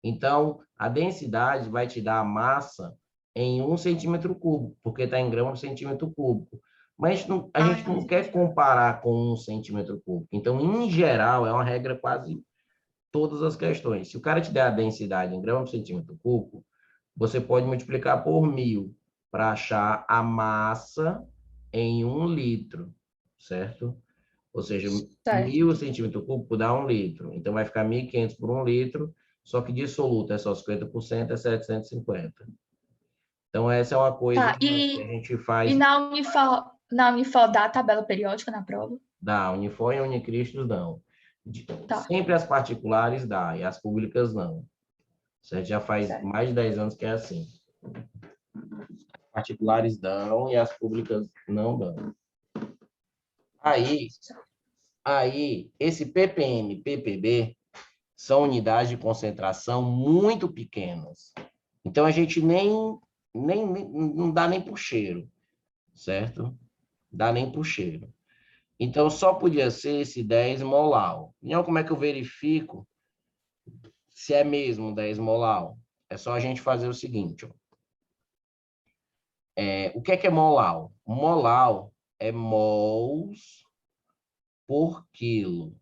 Então, a densidade vai te dar a massa em 1 centímetro cúbico, porque está em gramas por centímetro cúbico. Mas a gente não quer comparar com 1 centímetro cúbico. Então, em geral, é uma regra quase todas as questões. Se o cara te der a densidade em gramas por centímetro cúbico, você pode multiplicar por 1.000 para achar a massa em 1 litro, certo? Ou seja, Certo. 1.000 centímetros cúbicos dá 1 litro. Então, vai ficar 1.500 por 1 litro, só que dissoluto é só 50%, é 750. Então, essa é uma coisa Tá. que a gente E faz na Unifor dá a tabela periódica na prova? da Unifor e Unicristos, não. Tá. Sempre as particulares dá, e as públicas não. Certo? Já faz Certo. mais de 10 anos que é assim. Particulares dão e as públicas não dão. Aí esse ppm, ppb, são unidades de concentração muito pequenas. Então, a gente nem não dá nem para o cheiro, certo? Dá nem para o cheiro. Então, só podia ser esse 10 molar. Então, como é que eu verifico se é mesmo 10 molar? É só a gente fazer o seguinte, ó. O que é molar? Molar é mols por quilo. Ou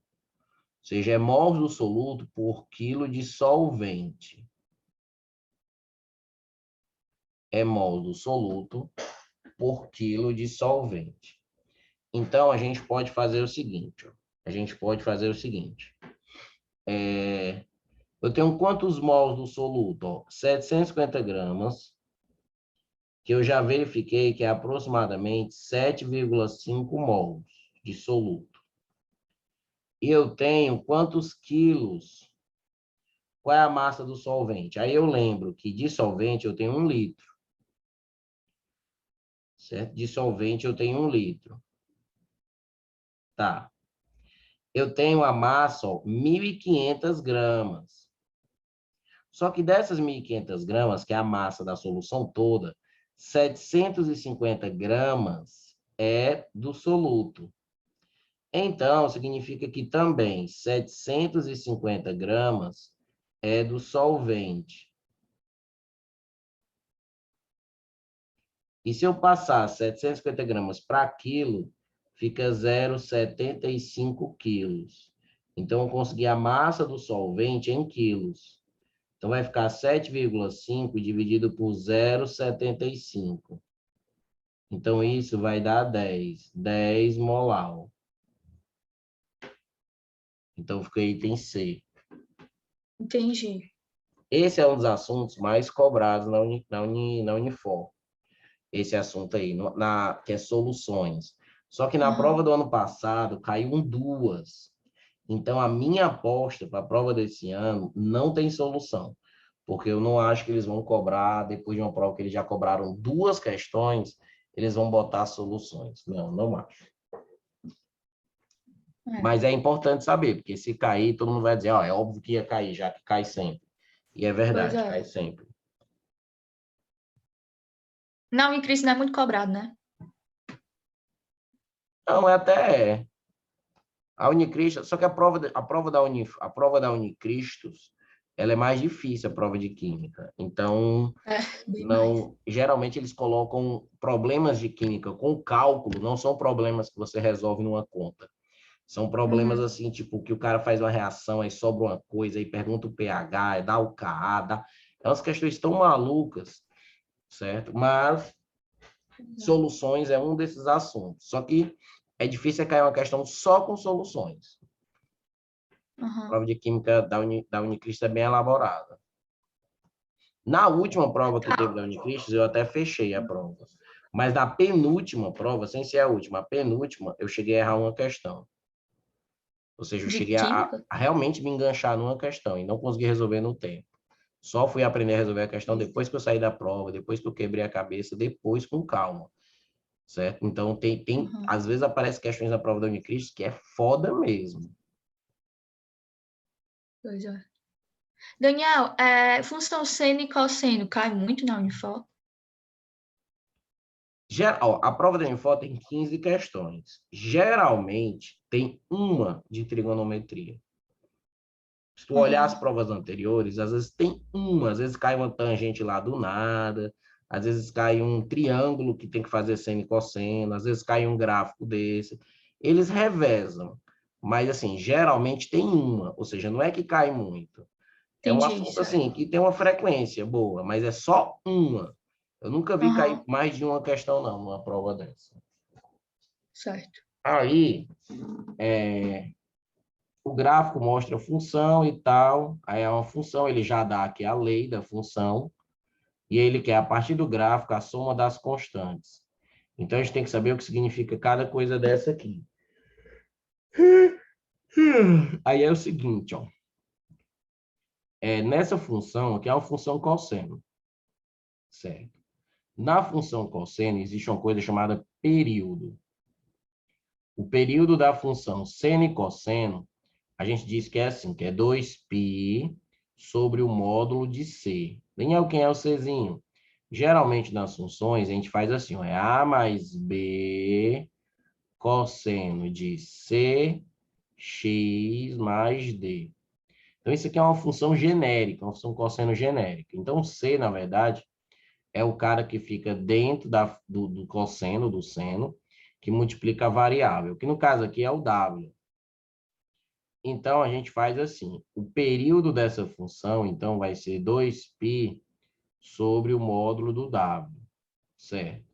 seja, é mols do soluto por quilo de solvente. É mol do soluto por quilo de solvente. Então, a gente pode fazer o seguinte. Ó. A gente pode fazer o seguinte. Eu tenho quantos mols do soluto? Ó, 750 gramas, que eu já verifiquei que é aproximadamente 7,5 mols de soluto. E eu tenho quantos quilos? Qual é a massa do solvente? Aí eu lembro que de solvente eu tenho 1 litro. Certo? De solvente eu tenho 1 litro. Tá. Eu tenho a massa, ó, 1.500 gramas. Só que dessas 1.500 gramas, que é a massa da solução toda, 750 gramas é do soluto. Então, significa que também 750 gramas é do solvente. E se eu passar 750 gramas para quilo, fica 0,75 quilos. Então, eu consegui a massa do solvente em quilos. Então, vai ficar 7,5 dividido por 0,75. Então, isso vai dar 10. 10 molar. Então, fica item C. Entendi. Esse é um dos assuntos mais cobrados na Unifor. Esse assunto aí, que é soluções. Só que na prova do ano passado, caiu 2. Então, a minha aposta para a prova desse ano não tem solução. Porque eu não acho que eles vão cobrar, depois de uma prova que eles já cobraram 2 questões, eles vão botar soluções. Não, não acho. Mas é importante saber, porque se cair, todo mundo vai dizer, ó, é óbvio que ia cair, já que cai sempre. E é Pois verdade, é. cai sempre. Na Unicris não é muito cobrado, né? Não, é até... A Unicristos, só que a prova da Unicristos, ela é mais difícil, a prova de química. Então, Bem mais. não, geralmente eles colocam problemas de química com cálculo, não são problemas que você resolve numa conta. São problemas assim, tipo, que o cara faz uma reação, aí sobra uma coisa, aí pergunta o pH, aí dá o Ka, dá... É umas questões tão malucas, certo? Mas soluções é um desses assuntos. Só que é difícil cair uma questão só com soluções. A prova de Química da Unicristos é bem elaborada. Na última prova que teve da Unicristos, eu até fechei a prova. Mas na penúltima prova, sem ser a última, a penúltima, eu cheguei a errar uma questão. Ou seja, eu cheguei a realmente me enganchar numa questão e não consegui resolver no tempo. Só fui aprender a resolver a questão depois que eu saí da prova, depois que eu quebrei a cabeça, depois com calma. Certo? Então, às vezes aparecem questões na prova da Unicristos que é foda mesmo. Pois é. Daniel, função seno e cosseno cai muito na Unifor? A prova da Unifor tem 15 questões. Geralmente, tem uma de trigonometria. Se tu olhar as provas anteriores, às vezes tem uma, às vezes cai uma tangente lá do nada, às vezes cai um triângulo que tem que fazer seno e cosseno, às vezes cai um gráfico desse. Eles revezam, mas assim, geralmente tem uma, ou seja, não é que cai muito. É um assunto assim, que tem uma frequência boa, mas é só uma. Eu nunca vi cair mais de uma questão, não, numa prova dessa. Certo. Aí, o gráfico mostra a função e tal. Aí é uma função, ele já dá aqui a lei da função. E ele quer, a partir do gráfico, a soma das constantes. Então, a gente tem que saber o que significa cada coisa dessa aqui. Aí é o seguinte, ó. Nessa função, aqui é uma função cosseno. Certo? Na função cosseno, existe uma coisa chamada período. O período da função seno e cosseno, a gente diz que é assim, que é 2π sobre o módulo de C. Nem é quem é o Czinho. Geralmente, nas funções, a gente faz assim, ó, é A mais B cosseno de C, x mais D. Então, isso aqui é uma função genérica, uma função cosseno genérica. Então, C, na verdade, é o cara que fica dentro do cosseno, do seno, que multiplica a variável, que no caso aqui é o W. Então, a gente faz assim, o período dessa função, então, vai ser 2π sobre o módulo do W, certo?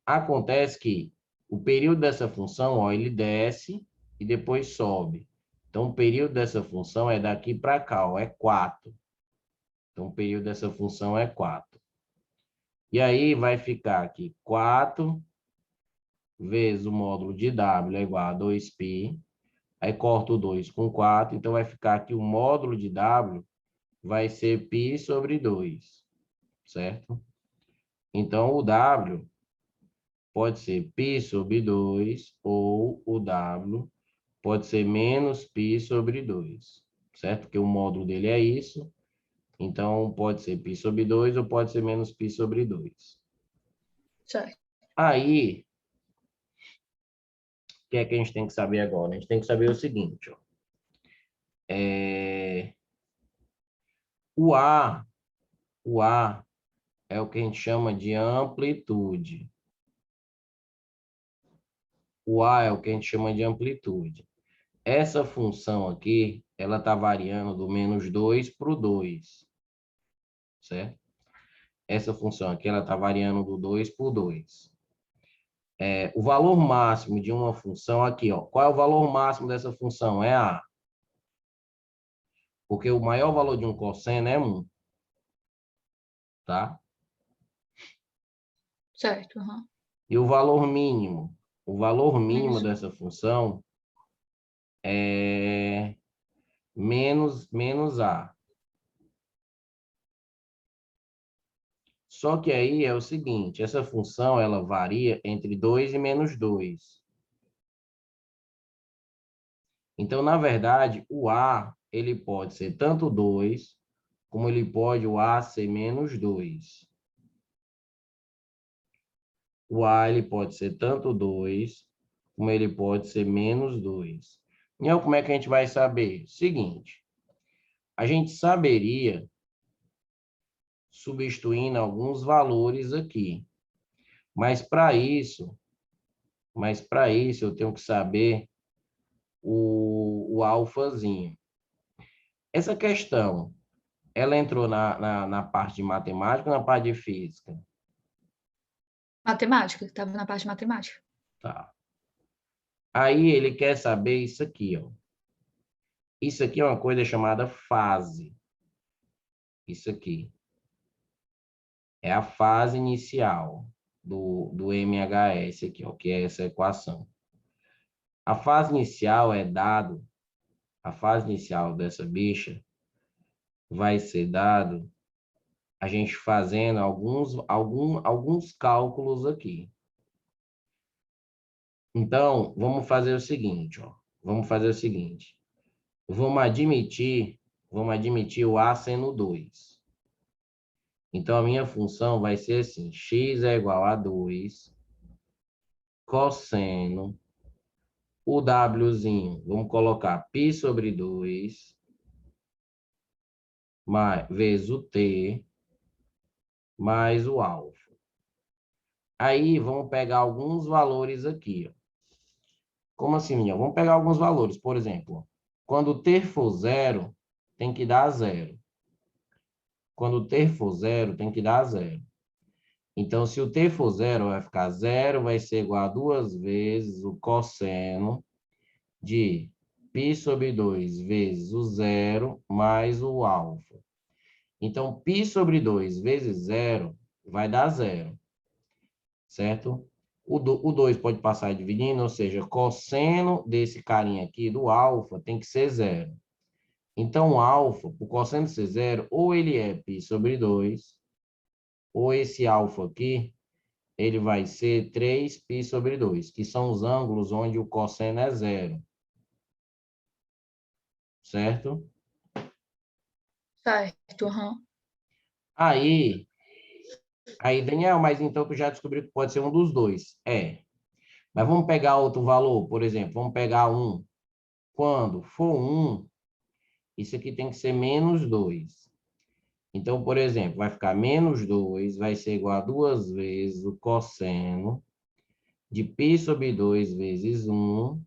Acontece que o período dessa função, ó, ele desce e depois sobe. Então, o período dessa função é daqui para cá, ó, é 4. Então, o período dessa função é 4. E aí, vai ficar aqui 4 vezes o módulo de W é igual a 2π. Aí, corto o 2 com 4. Então, vai ficar aqui o módulo de W vai ser π sobre 2, certo? Então, o W pode ser π sobre 2 ou o W pode ser menos π sobre 2, certo? Porque o módulo dele é isso. Então, pode ser π sobre 2 ou pode ser menos π sobre 2. Certo. Aí, o que é que a gente tem que saber agora? A gente tem que saber o seguinte, ó. O A é o que a gente chama de amplitude. O A é o que a gente chama de amplitude. Essa função aqui, ela está variando do menos 2 para o 2, certo? Essa função aqui, ela está variando do 2 para o 2. O valor máximo de uma função aqui, ó. Qual é o valor máximo dessa função? É A. Porque o maior valor de um cosseno é 1. Tá? Certo. E o valor mínimo? O valor mínimo dessa função é menos A. Só que aí é o seguinte, essa função ela varia entre 2 e menos 2. Então, na verdade, o A ele pode ser tanto 2, como ele pode o A ser menos 2. O A ele pode ser tanto 2, como ele pode ser menos 2. Então, como é que a gente vai saber? Seguinte, a gente saberia substituindo alguns valores aqui. Mas para isso eu tenho que saber o alfazinho. Essa questão, ela entrou na parte de matemática ou na parte de física? Matemática, estava na parte de matemática. Tá. Aí ele quer saber isso aqui, ó. Isso aqui é uma coisa chamada fase. Isso aqui é a fase inicial do MHS aqui, ó, que é essa equação. A fase inicial a fase inicial dessa bicha vai ser dado a gente fazendo alguns cálculos aqui. Então, vamos fazer o seguinte, ó. Vamos fazer o seguinte. Vamos admitir o A sendo 2. Então, a minha função vai ser assim, x é igual a 2, cosseno, o Wzinho, vamos colocar π sobre 2, vezes o t, mais o alfa. Aí, vamos pegar alguns valores aqui, ó. Como assim, minha? Vamos pegar alguns valores. Por exemplo, quando o t for 0, tem que dar 0. Quando o t for 0, tem que dar 0. Então, se o t for 0, vai ficar 0, vai ser igual a 2 vezes o cosseno de π sobre 2 vezes o 0 mais o alfa. Então, π sobre 2 vezes 0 vai dar 0, certo? O 2 pode passar dividindo, ou seja, cosseno desse carinha aqui, do alfa, tem que ser 0. Então, o alfa, o cosseno ser 0, ou ele é π sobre 2, ou esse alfa aqui, ele vai ser 3π sobre 2, que são os ângulos onde o cosseno é 0. Certo? Certo, aham. Aí, Daniel, mas então tu já descobriu que pode ser um dos dois. É. Mas vamos pegar outro valor, por exemplo, vamos pegar 1. Quando for 1, isso aqui tem que ser menos 2. Então, por exemplo, vai ficar menos 2, vai ser igual a 2 vezes o cosseno de π sobre 2 vezes 1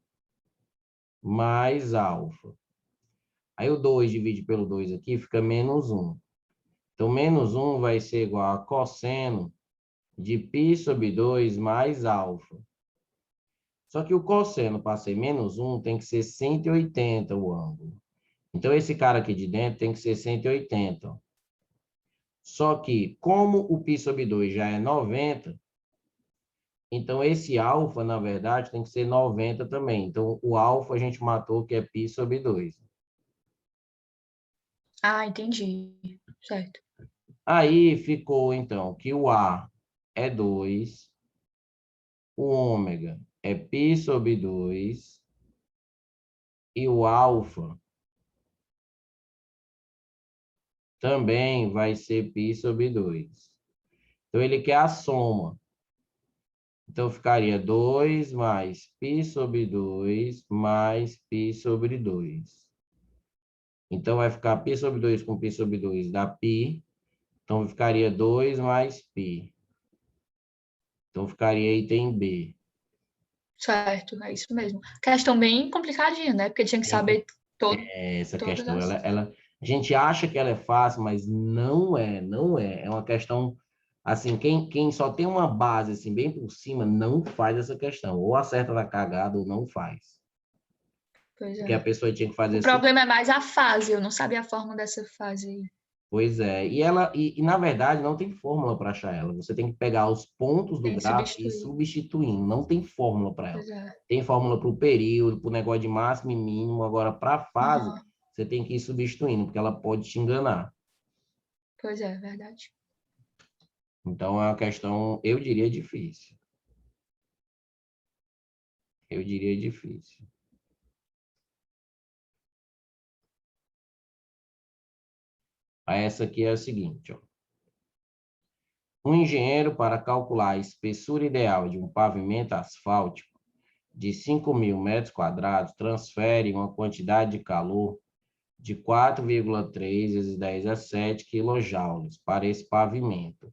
mais alfa. Aí o 2 divide pelo 2 aqui, fica menos 1. Então, menos 1 vai ser igual a cosseno de π sobre 2 mais alfa. Só que o cosseno para ser menos 1 tem que ser 180 o ângulo. Então, esse cara aqui de dentro tem que ser 180. Só que, como o π sobre 2 já é 90, então esse alfa, na verdade, tem que ser 90 também. Então, o alfa a gente matou, que é π sobre 2. Ah, entendi. Certo. Aí ficou, então, que o A é 2, o ômega é π sobre 2, e o alfa também vai ser π sobre 2. Então, ele quer a soma. Então, ficaria 2 mais π sobre 2 mais π sobre 2. Então, vai ficar π sobre 2 com π sobre 2 dá π. Então, ficaria 2 mais π. Então, ficaria item B. Certo, é isso mesmo. Questão bem complicadinha, né? Porque tinha que saber Essa todas questão, as... a gente acha que ela é fácil, mas não é, não é. É uma questão, assim, quem só tem uma base, assim, bem por cima, não faz essa questão. Ou acerta na cagada ou não faz. Pois Porque a é. pessoa tinha que fazer O assim. problema é mais a fase, eu não sabia a forma dessa fase aí. Pois é. E na verdade, não tem fórmula para achar ela. Você tem que pegar os pontos do Tem que gráfico e ir substituir. substituindo. Não tem fórmula para ela. Pois é. Tem fórmula para o período, para o negócio de máximo e mínimo. Agora, para a fase, Uhum. você tem que ir substituindo, porque ela pode te enganar. Pois é, verdade. Então, é uma questão, eu diria, difícil. Eu diria difícil. Aí, essa aqui é a seguinte, ó. Um engenheiro, para calcular a espessura ideal de um pavimento asfáltico de 5.000 metros quadrados, transfere uma quantidade de calor de 4,3 vezes 10 a 7 quilojoules para esse pavimento,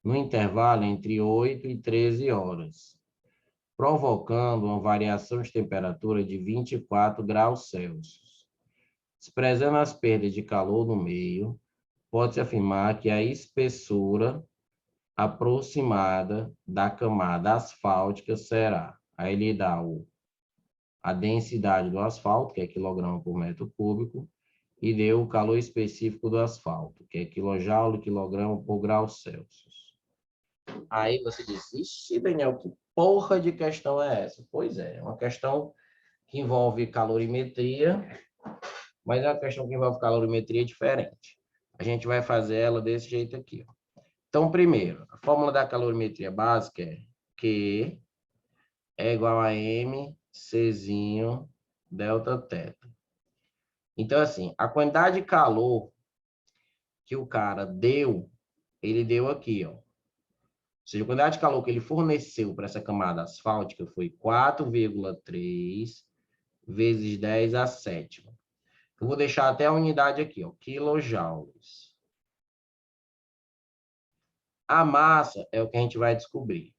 no intervalo entre 8 e 13 horas, provocando uma variação de temperatura de 24 graus Celsius. Desprezando as perdas de calor no meio, pode-se afirmar que a espessura aproximada da camada asfáltica será. Aí ele dá o a densidade do asfalto, que é quilograma por metro cúbico, e deu o calor específico do asfalto, que é quilojoule, quilograma por grau Celsius. Aí você diz, ixi, Daniel, que porra de questão é essa? Pois é uma questão que envolve calorimetria, mas é uma questão que envolve calorimetria diferente. A gente vai fazer ela desse jeito aqui, ó. Então, primeiro, a fórmula da calorimetria básica é Q é igual a M, Czinho, delta teta. Então, assim, a quantidade de calor que o cara deu, ele deu aqui, ó. Ou seja, a quantidade de calor que ele forneceu para essa camada asfáltica foi 4,3 vezes 10 a sétima. Eu vou deixar até a unidade aqui, ó, quilojoules. A massa é o que a gente vai descobrir.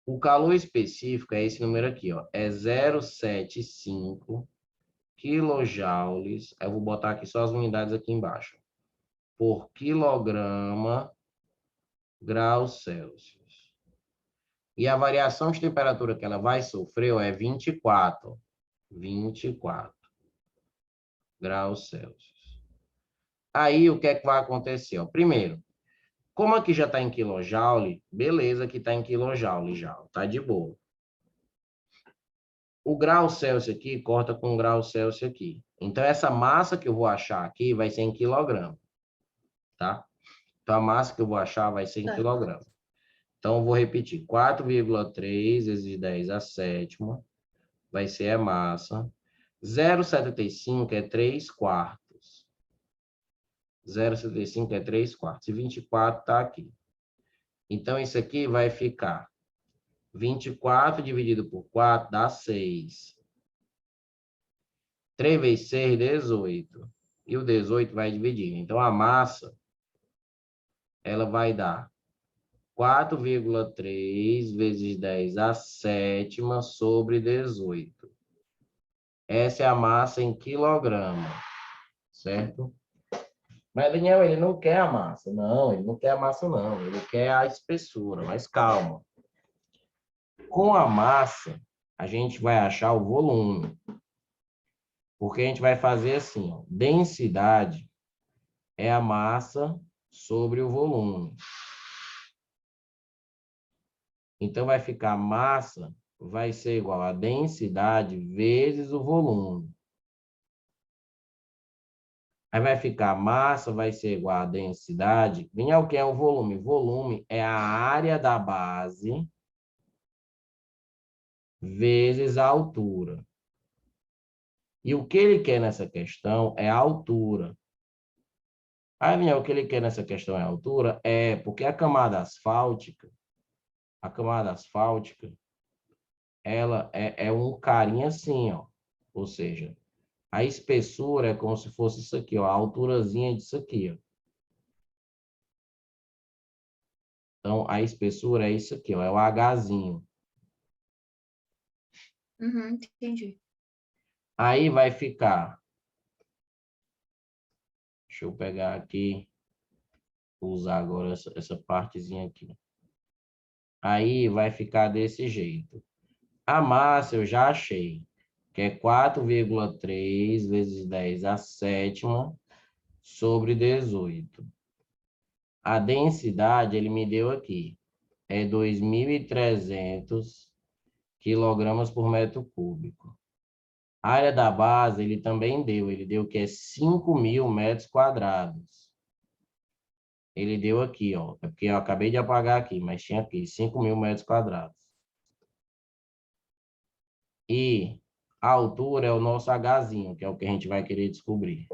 O calor específico é esse número aqui, ó, é 0,75 quilojoules. Eu vou botar aqui só as unidades aqui embaixo. Por quilograma grau Celsius. E a variação de temperatura que ela vai sofrer é 24 graus Celsius. Aí, o que é que vai acontecer? Ó, primeiro, como aqui já está em quilojoule, beleza que está em quilojoule já, tá de boa. O grau Celsius aqui corta com o grau Celsius aqui. Então, essa massa que eu vou achar aqui vai ser em quilograma, tá? Então, a massa que eu vou achar vai ser em quilograma. Então, eu vou repetir. 4,3 vezes 10 a sétima vai ser a massa. 0,75 é 3 quartos. 0,75 é 3 quartos. E 24 está aqui. Então, isso aqui vai ficar 24 dividido por 4 dá 6. 3 vezes 6, 18. E o 18 vai dividir. Então, a massa, ela vai dar 4,3 vezes 10 a sétima sobre 18. Essa é a massa em quilograma, certo? Mas, Daniel, ele não quer a massa. Não, ele não quer a massa, não. Ele quer a espessura, mas calma. Com a massa, a gente vai achar o volume. Porque a gente vai fazer assim, ó, densidade é a massa sobre o volume. Então, vai ficar massa, vai ser igual a densidade vezes o volume. Aí vai ficar massa, vai ser igual a densidade. Vinha o que é o volume? Volume é a área da base vezes a altura. E o que ele quer nessa questão é a altura. Aí, vinha o que ele quer nessa questão é a altura? É porque a camada asfáltica, ela é um carinho assim, ó. Ou seja, a espessura é como se fosse isso aqui, ó, a alturazinha disso aqui, ó. Então, a espessura é isso aqui, ó, é o Hzinho. Entendi. Aí vai ficar... Deixa eu pegar aqui, usar agora essa partezinha aqui. Aí vai ficar desse jeito. A massa eu já achei, que é 4,3 vezes 10 a sétima sobre 18. A densidade ele me deu aqui, é 2.300 quilogramas por metro cúbico. A área da base ele também deu, ele deu que é 5.000 metros quadrados. Ele deu aqui, ó, é porque eu acabei de apagar aqui, mas tinha aqui 5.000 metros quadrados. E a altura é o nosso Hzinho, que é o que a gente vai querer descobrir.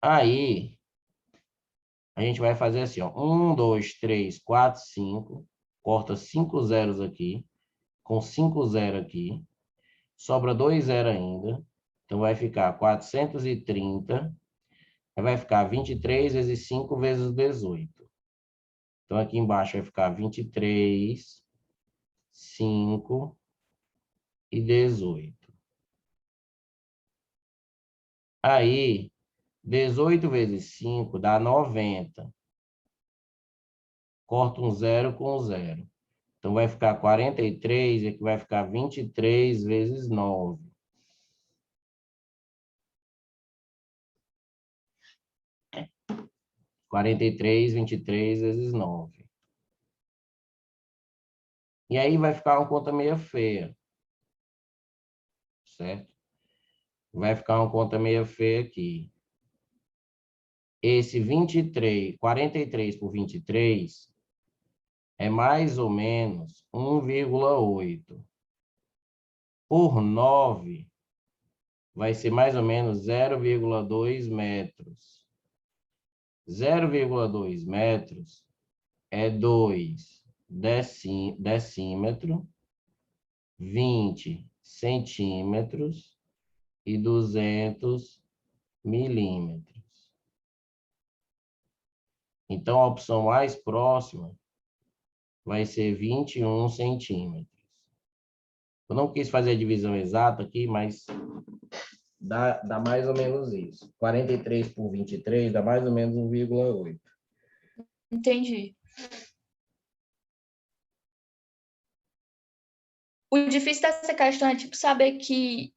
Aí, a gente vai fazer assim, ó, 1, 2, 3, 4, 5, corta 5 zeros aqui, com 5 zeros aqui, sobra 2 zeros ainda, então vai ficar 430, vai ficar 23 vezes 5 vezes 18. Então, aqui embaixo vai ficar 23, 5 e 18. Aí, 18 vezes 5 dá 90. Corta um zero com um zero. Então, vai ficar 43, e aqui vai ficar 23 vezes 9. É. 43, 23 vezes 9. E aí vai ficar uma conta meio feia. Certo? Vai ficar uma conta meio feia aqui. Esse 23, 43 por 23 é mais ou menos 1,8. Por 9 vai ser mais ou menos 0,2 metros. 0,2 metros é 2 decímetro, 20 centímetros e 200 milímetros. Então, a opção mais próxima vai ser 21 centímetros. Eu não quis fazer a divisão exata aqui, mas dá mais ou menos isso. 43 por 23 dá mais ou menos 1,8. Entendi. O difícil dessa questão é, tipo, saber que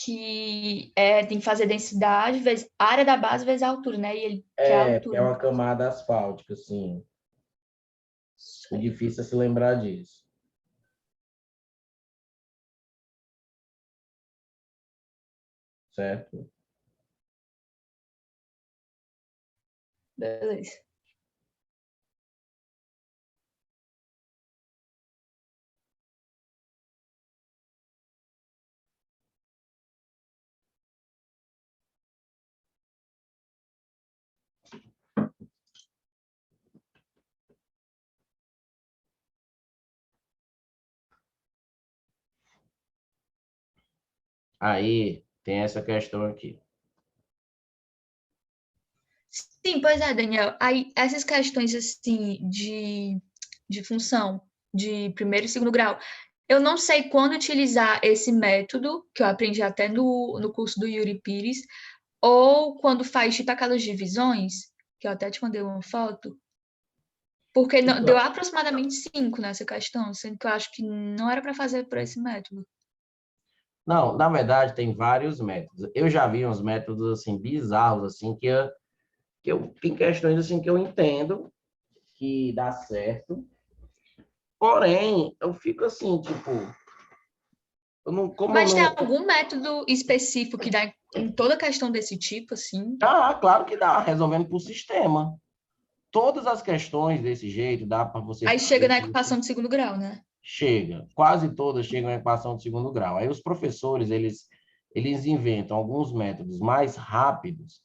tem que fazer densidade, vezes área da base, vezes a altura, né? E ele quer a altura. É uma camada asfáltica, sim. O difícil é se lembrar disso. Certo? Beleza. Aí tem essa questão aqui. Sim, pois é, Daniel. Aí, essas questões, assim, de função de primeiro e segundo grau, eu não sei quando utilizar esse método, que eu aprendi até no curso do Yuri Pires, ou quando faz, tipo, aquelas divisões, que eu até te mandei uma foto, porque deu aproximadamente 5 nessa questão, sendo que eu acho que não era para fazer por esse método. Não, na verdade, tem vários métodos. Eu já vi uns métodos, assim, bizarros, assim, tem questões, assim, que eu entendo que dá certo. Porém, eu fico assim, tipo, como eu Mas tem não... algum método específico que dá em toda questão desse tipo, assim? Ah, claro que dá, resolvendo por sistema. Todas as questões desse jeito dá para você Aí chega fazer. na equação de segundo grau, né? Chega, quase todas chegam à equação de segundo grau. Aí os professores, eles inventam alguns métodos mais rápidos,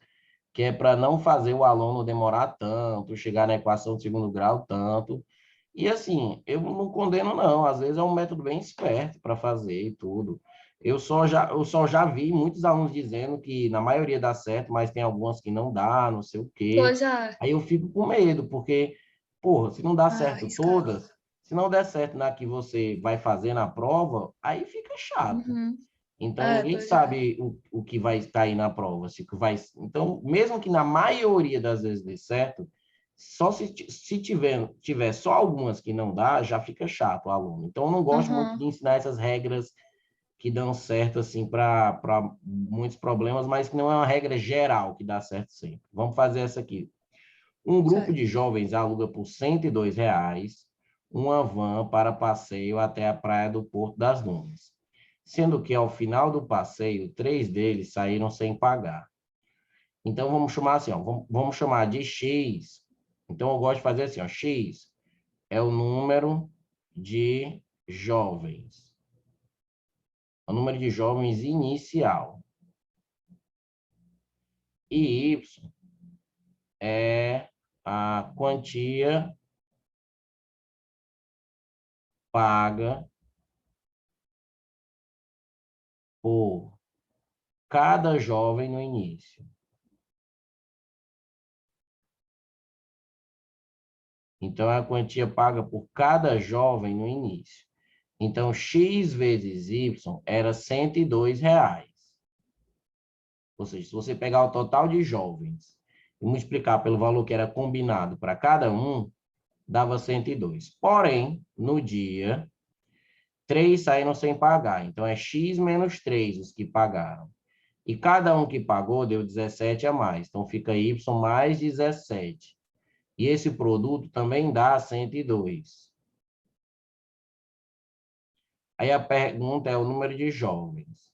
que é para não fazer o aluno demorar tanto, chegar na equação de segundo grau tanto. E assim, eu não condeno não, às vezes é um método bem esperto para fazer e tudo. Eu só já vi muitos alunos dizendo que na maioria dá certo, mas tem algumas que não dá, não sei o quê. Pois é. Aí eu fico com medo, porque, porra, se não dá Ah, certo arriscado. todas, se não der certo na que você vai fazer na prova, aí fica chato. Uhum. Então, É, ninguém pois é. sabe o que vai cair na prova. Então, mesmo que na maioria das vezes dê certo, só se tiver só algumas que não dá, já fica chato o aluno. Então, eu não gosto muito de Uhum. ensinar essas regras que dão certo assim para muitos problemas, mas que não é uma regra geral que dá certo sempre. Vamos fazer essa aqui. Um grupo de Certo. jovens aluga por R$ 102 uma van para passeio até a praia do Porto das Dunas, sendo que ao final do passeio, 3 deles saíram sem pagar. Então, vamos chamar assim, ó, vamos chamar de X. Então, eu gosto de fazer assim, ó, X é o número de jovens. O número de jovens inicial. E Y é a quantia paga por cada jovem no início. Então, é a quantia paga por cada jovem no início. Então, X vezes Y era R$ 102. Ou seja, se você pegar o total de jovens e multiplicar pelo valor que era combinado para cada um, dava 102. Porém, no dia, 3 saíram sem pagar. Então, é x menos 3 os que pagaram. E cada um que pagou deu 17 a mais. Então, fica y mais 17. E esse produto também dá 102. Aí a pergunta é o número de jovens.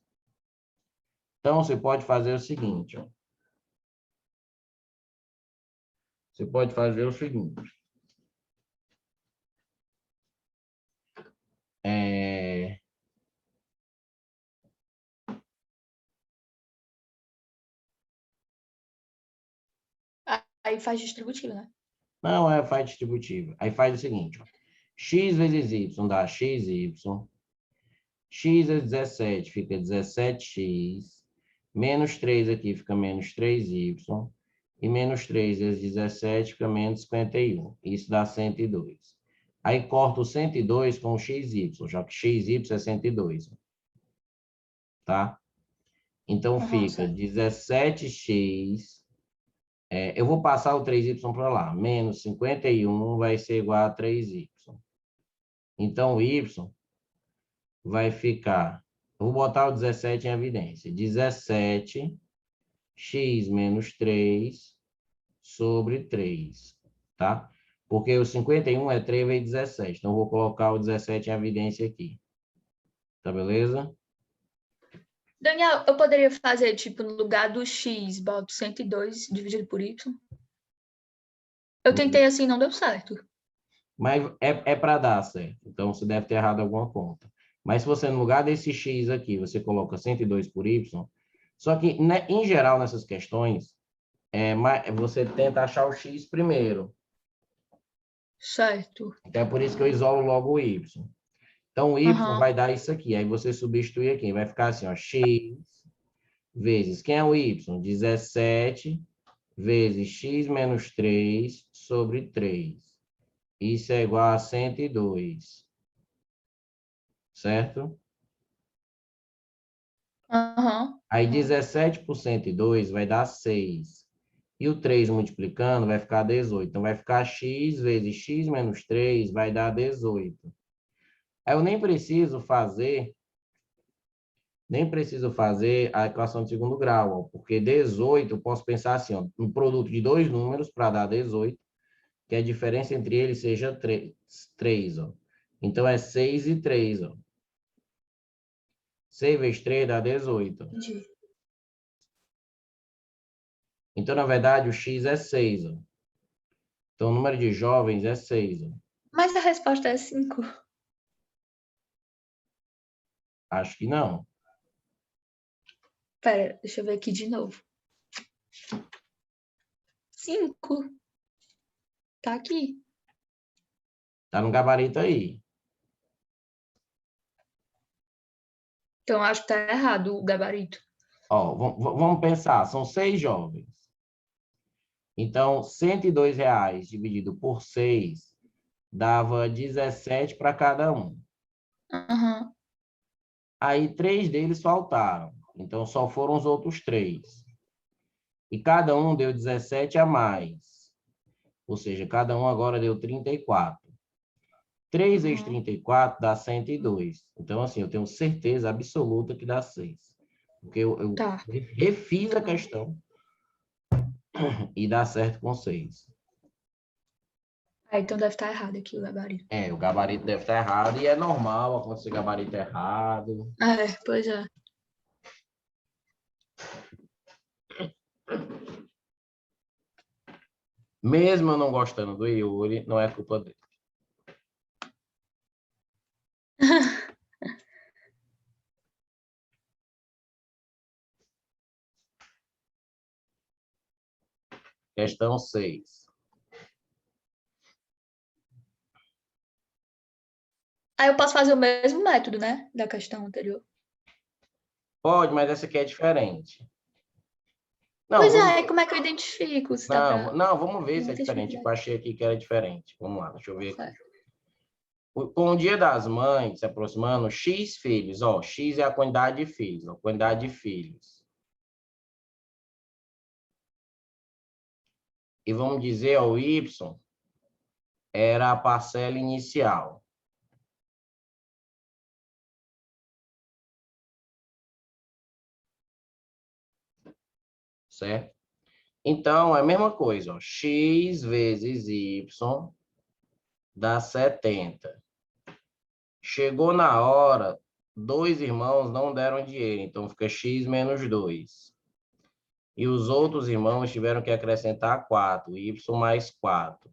Então, você pode fazer o seguinte. Ó. Você pode fazer o seguinte. Aí faz distributivo, né? Não, faz distributivo. Aí faz o seguinte. Ó. X vezes y dá xy. X é 17, fica 17x. Menos 3 aqui fica menos 3y. E menos 3 vezes 17 fica menos 51. Isso dá 102. Aí corta o 102 com o xy, já que xy é 102. Tá? Então fica 17x. Eu vou passar o 3y para lá. Menos 51 vai ser igual a 3y. Então, o y vai ficar... Eu vou botar o 17 em evidência. 17x menos 3 sobre 3, tá? Porque o 51 é 3 vezes 17. Então, eu vou colocar o 17 em evidência aqui. Tá beleza? Daniel, eu poderia fazer, tipo, no lugar do x, boto 102 dividido por y? Eu tentei assim, não deu certo. Mas é para dar certo. Então, você deve ter errado alguma conta. Mas se você, no lugar desse x aqui, você coloca 102 por y, só que, né, em geral, nessas questões, você tenta achar o x primeiro. Certo. Então, é por isso que eu isolo logo o y. Então, o y vai dar isso aqui. Aí você substitui aqui. Vai ficar assim, ó, x vezes... Quem é o y? 17 vezes x menos 3 sobre 3. Isso é igual a 102. Certo? Aí 17 por 102 vai dar 6. E o 3 multiplicando vai ficar 18. Então, vai ficar x vezes x menos 3 vai dar 18. Aí eu nem preciso fazer a equação de segundo grau, ó, porque 18, eu posso pensar assim, ó, um produto de dois números para dar 18, que a diferença entre eles seja 3 ó. Então, é 6 e 3, ó. 6 vezes 3 dá 18. Entendi. Então, na verdade, o x é 6, ó. Então, o número de jovens é 6, ó. Mas a resposta é 5. Acho que não. Pera, deixa eu ver aqui de novo. 5. Tá aqui. Tá no gabarito aí. Então, acho que tá errado o gabarito. Ó, vamos pensar, são 6 jovens. Então, R$ 102 dividido por 6 dava 17 para cada um. Aí, 3 deles faltaram. Então, só foram os outros 3. E cada um deu 17 a mais. Ou seja, cada um agora deu 34. 3 vezes 34 dá 102. Então, assim, eu tenho certeza absoluta que dá 6. Porque eu refiz a questão e dá certo com 6. Então deve estar errado aqui o gabarito. O gabarito deve estar errado e é normal acontecer gabarito errado. Pois é. Mesmo eu não gostando do Yuri, não é culpa dele. Questão 6. Aí eu posso fazer o mesmo método, né? Da questão anterior. Pode, mas essa aqui é diferente. Não, Pois é, como é que eu identifico? Se dá pra... não, vamos ver se é diferente. Eu achei aqui que era diferente. Vamos lá, deixa eu ver aqui. Com o Dia das Mães se aproximando, X filhos, ó, X é a quantidade de filhos, ó, quantidade de filhos. E vamos dizer, ó, o Y era a parcela inicial. Certo? Então, é a mesma coisa, ó. X vezes Y dá 70. Chegou na hora, 2 irmãos não deram dinheiro, então fica X menos 2. E os outros irmãos tiveram que acrescentar 4, Y mais 4.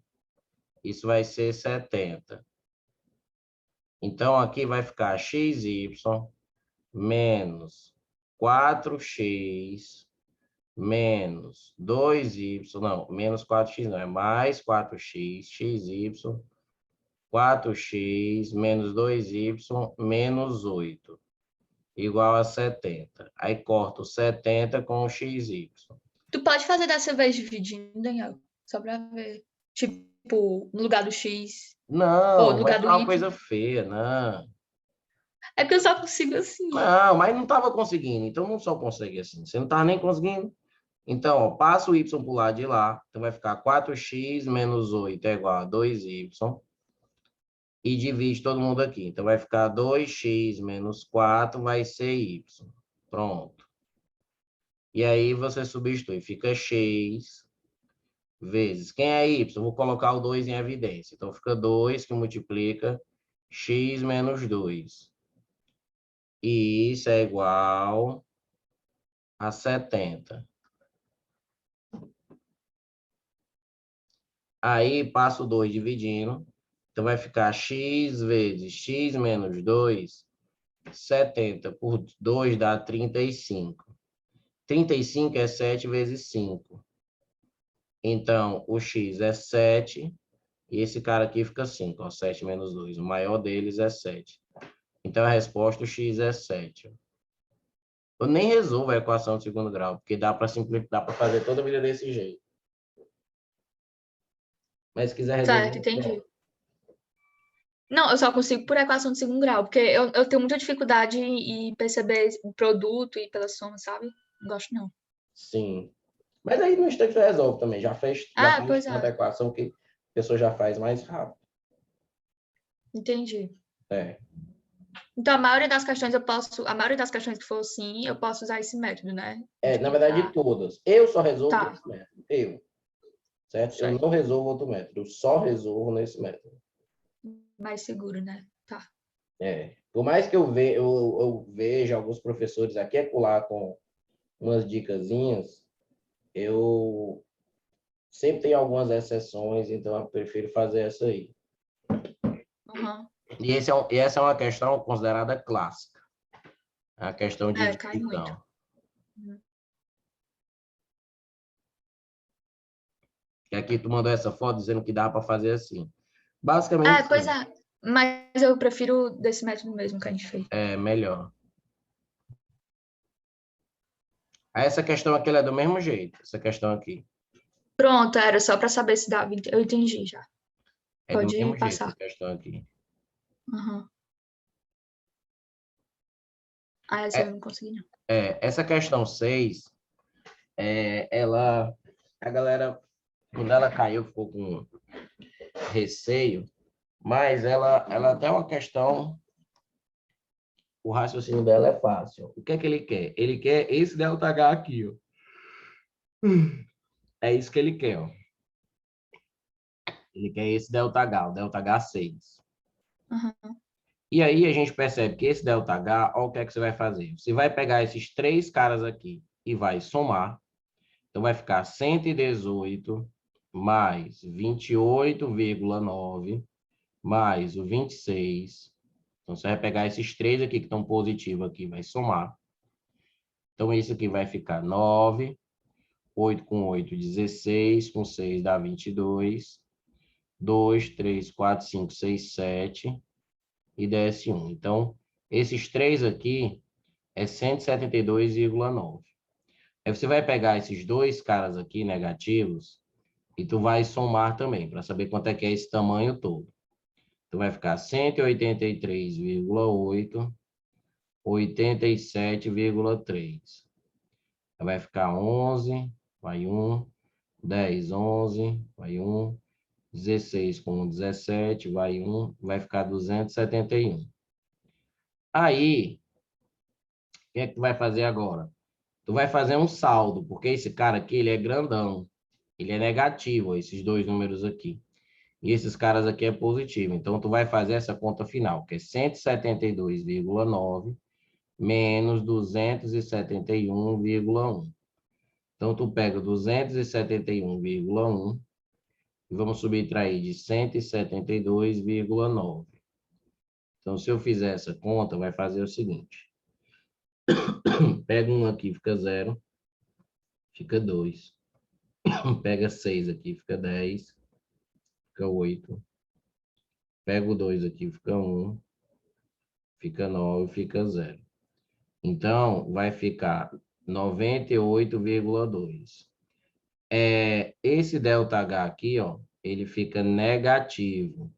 Isso vai ser 70. Então, aqui vai ficar XY menos 4x menos 2y, não, menos 4x não, é mais 4x, xy, 4x menos 2y menos 8, igual a 70. Aí corto o 70 com o xy. Tu pode fazer dessa vez dividindo, Daniel? Só pra ver. Tipo, no lugar do X. Ou no Não, vai lugar do ficar uma Y. coisa feia, não. É porque eu só consigo assim. Não, mas não estava conseguindo, então não só consegue assim. Você não estava nem conseguindo. Então, ó, passa o y para o lado de lá. Então, vai ficar 4x menos 8 é igual a 2y. E divide todo mundo aqui. Então, vai ficar 2x menos 4 vai ser y. Pronto. E aí, você substitui. Fica x vezes. Quem é y? Vou colocar o 2 em evidência. Então, fica 2 que multiplica x menos 2. E isso é igual a 70. Aí, passo 2 dividindo. Então, vai ficar x vezes x menos 2. 70 por 2 dá 35. 35 é 7 vezes 5. Então, o x é 7. E esse cara aqui fica 5. Ó, 7 menos 2. O maior deles é 7. Então, a resposta, o x é 7. Eu nem resolvo a equação de segundo grau, porque dá para simplificar, para fazer toda a vida desse jeito. Mas se quiser Certo, resolver, entendi. Não, eu só consigo por equação de segundo grau, porque eu tenho muita dificuldade em perceber o produto e pela soma, sabe? Não gosto, não. sim. Mas aí no instante resolve também. Já Ah, fez pois tanta é. equação que a pessoa já faz mais rápido. Entendi. É. Então, a maioria das questões a maioria das questões que for assim, eu posso usar esse método, né? Na verdade, Multiplicar. todas. Eu só resolvo Tá, nesse método. Certo? Eu certo. não resolvo outro método. Eu só resolvo nesse método. Mais seguro, né? Tá. Por mais que eu veja alguns professores aqui e acolá com umas dicasinhas, eu sempre tenho algumas exceções, então eu prefiro fazer essa aí. Uhum. E essa é uma questão considerada clássica. A questão de Cai muito. divisão. Uhum. E aqui tu mandou essa foto dizendo que dá para fazer assim. Basicamente, Pois sim. é. Mas eu prefiro desse método mesmo que a gente fez. É melhor. Essa questão aqui ela é do mesmo jeito. Essa questão aqui. Pronto, era só para saber se dava. Eu entendi já. É do Pode mesmo jeito essa passar. questão aqui. Uhum. Essa eu É, não consegui, não. essa questão 6, a galera, quando ela caiu, ficou com receio, mas ela tem uma questão, o raciocínio dela é fácil. O que é que ele quer? Ele quer esse ΔH aqui, ó. É isso que ele quer, ó. Ele quer esse ΔH, o ΔH6. Uhum. E aí a gente percebe que esse ΔH, ó, o que é que você vai fazer? Você vai pegar esses 3 caras aqui e vai somar. Então, vai ficar 118 mais 28,9 mais o 26. Então, você vai pegar esses 3 aqui que estão positivos aqui, vai somar. Então, isso aqui vai ficar 9. 8 com 8, 16. Com 6 dá 22. 2, 3, 4, 5, 6, 7. E desce 1. Então, esses 3 aqui é 172,9. Aí você vai pegar esses 2 caras aqui negativos e tu vai somar também, para saber quanto é que é esse tamanho todo. Tu vai ficar 183,8, 87,3. Vai ficar 11, vai 1, 10, 11, vai 1, 16 com 17, vai 1, vai ficar 271. Aí, o que é que tu vai fazer agora? Tu vai fazer um saldo, porque esse cara aqui, ele é grandão. Ele é negativo, esses dois números aqui. E esses caras aqui é positivo. Então, tu vai fazer essa conta final, que é 172,9 menos 271,1. Então, tu pega 271,1 e vamos subtrair de 172,9. Então, se eu fizer essa conta, vai fazer o seguinte. Pega 1 aqui, fica 0, fica 2. Pega 6 aqui, fica 10, fica 8. Pega o 2 aqui, fica 1, fica 9, fica 0. Então, vai ficar 98,2. Esse ΔH aqui, ó, ele fica negativo.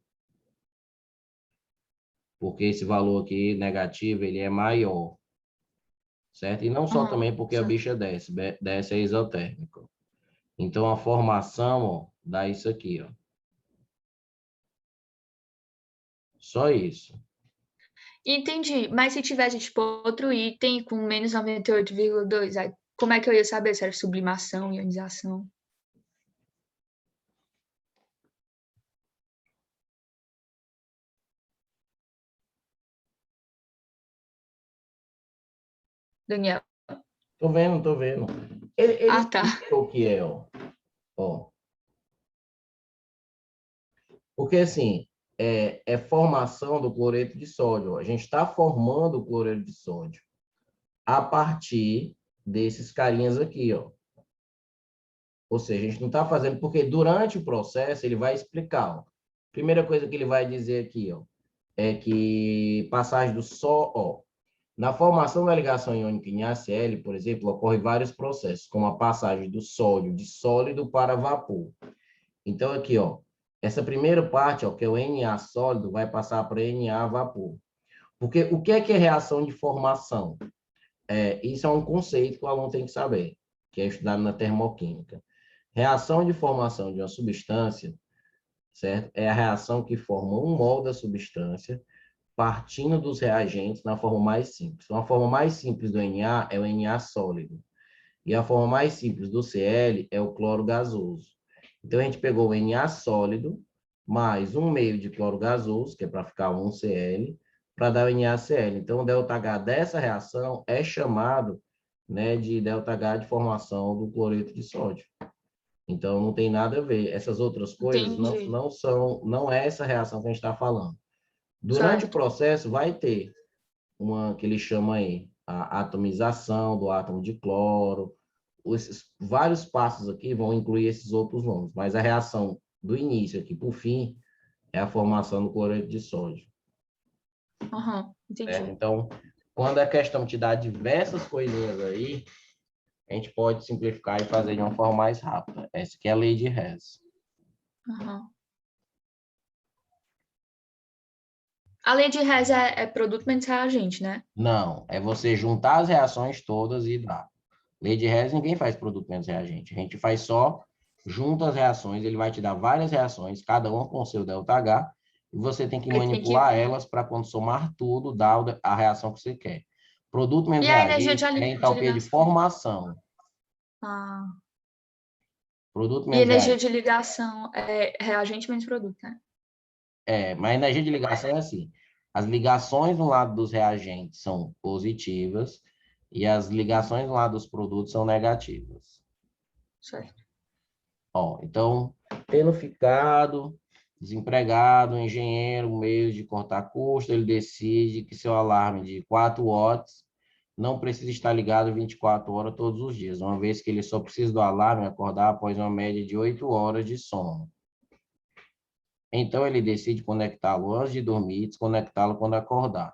Porque esse valor aqui, negativo, ele é maior. Certo? E não só também porque a certo. bicha desce é isotérmico. Então, a formação, ó, dá isso aqui, ó. Só isso. Entendi. Mas se tivesse, tipo, outro item com menos 98,2, aí como é que eu ia saber se era sublimação, ionização? Daniel. Tô vendo, tô vendo. Ele Ah, tá. explica o que é, ó. Ó. Porque, assim, é formação do cloreto de sódio. Ó. A gente está formando o cloreto de sódio a partir desses carinhas aqui, ó. Ou seja, a gente não está fazendo, porque durante o processo ele vai explicar, ó. Primeira coisa que ele vai dizer aqui, ó, é que passagem do só, ó, na formação da ligação iônica em ACl, por exemplo, ocorre vários processos, como a passagem do sódio de sólido para vapor. Então, aqui, ó, essa primeira parte, ó, que é o Na sólido, vai passar para Na vapor. Porque o que é reação de formação? Isso é um conceito que o aluno tem que saber, que é estudado na termoquímica. Reação de formação de uma substância, certo? É a reação que forma um mol da substância partindo dos reagentes na forma mais simples. Então, a forma mais simples do Na é o Na sólido. E a forma mais simples do Cl é o cloro gasoso. Então, a gente pegou o Na sólido mais 1,5 de cloro gasoso, que é para ficar 1Cl, para dar o NaCl. Então, o ΔH dessa reação é chamado, né, de ΔH de formação do cloreto de sódio. Então, não tem nada a ver. Essas outras coisas Entendi. não é essa reação que a gente está falando. Durante o Certo. processo, vai ter uma que ele chama aí, a atomização do átomo de cloro. Esses vários passos aqui vão incluir esses outros nomes, mas a reação do início aqui para o fim é a formação do cloreto de sódio. Certo? Entendi. Então, quando a questão te dá diversas coisinhas aí, a gente pode simplificar e fazer de uma forma mais rápida. Essa aqui é a lei de Hess. A lei de Hess é produto menos reagente, né? Não, é você juntar as reações todas e dar. Lei de Hess, ninguém faz produto menos reagente. A gente faz só, junta as reações, ele vai te dar várias reações, cada uma com o seu ΔH, e você tem que Aí tem que... manipular elas para, quando somar tudo, dar a reação que você quer. Produto menos E a energia reagente é de entalpia de ligação? formação. Ah. Produto E menos energia reagente. de ligação é reagente menos produto, né? Mas a energia de ligação é assim. As ligações no lado dos reagentes são positivas e as ligações no lado dos produtos são negativas. Certo. Ó, então, tendo ficado desempregado, o engenheiro, meio de cortar custo, ele decide que seu alarme de 4 watts não precisa estar ligado 24 horas todos os dias, uma vez que ele só precisa do alarme acordar após uma média de 8 horas de sono. Então, ele decide conectá-lo antes de dormir e desconectá-lo quando acordar.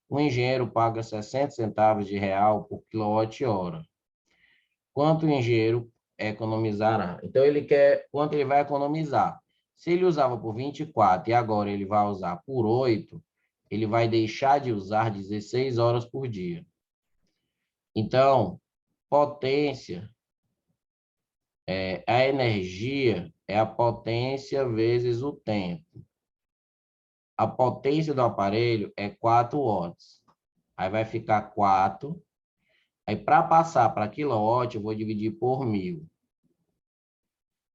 O engenheiro paga 60 centavos de real por quilowatt-hora. Quanto o engenheiro economizará? Então, ele quer quanto ele vai economizar. Se ele usava por 24 e agora ele vai usar por 8, ele vai deixar de usar 16 horas por dia. Então, potência A energia é a potência vezes o tempo. A potência do aparelho é 4 watts. Aí vai ficar 4. Aí, para passar para quilowatt, eu vou dividir por 1.000.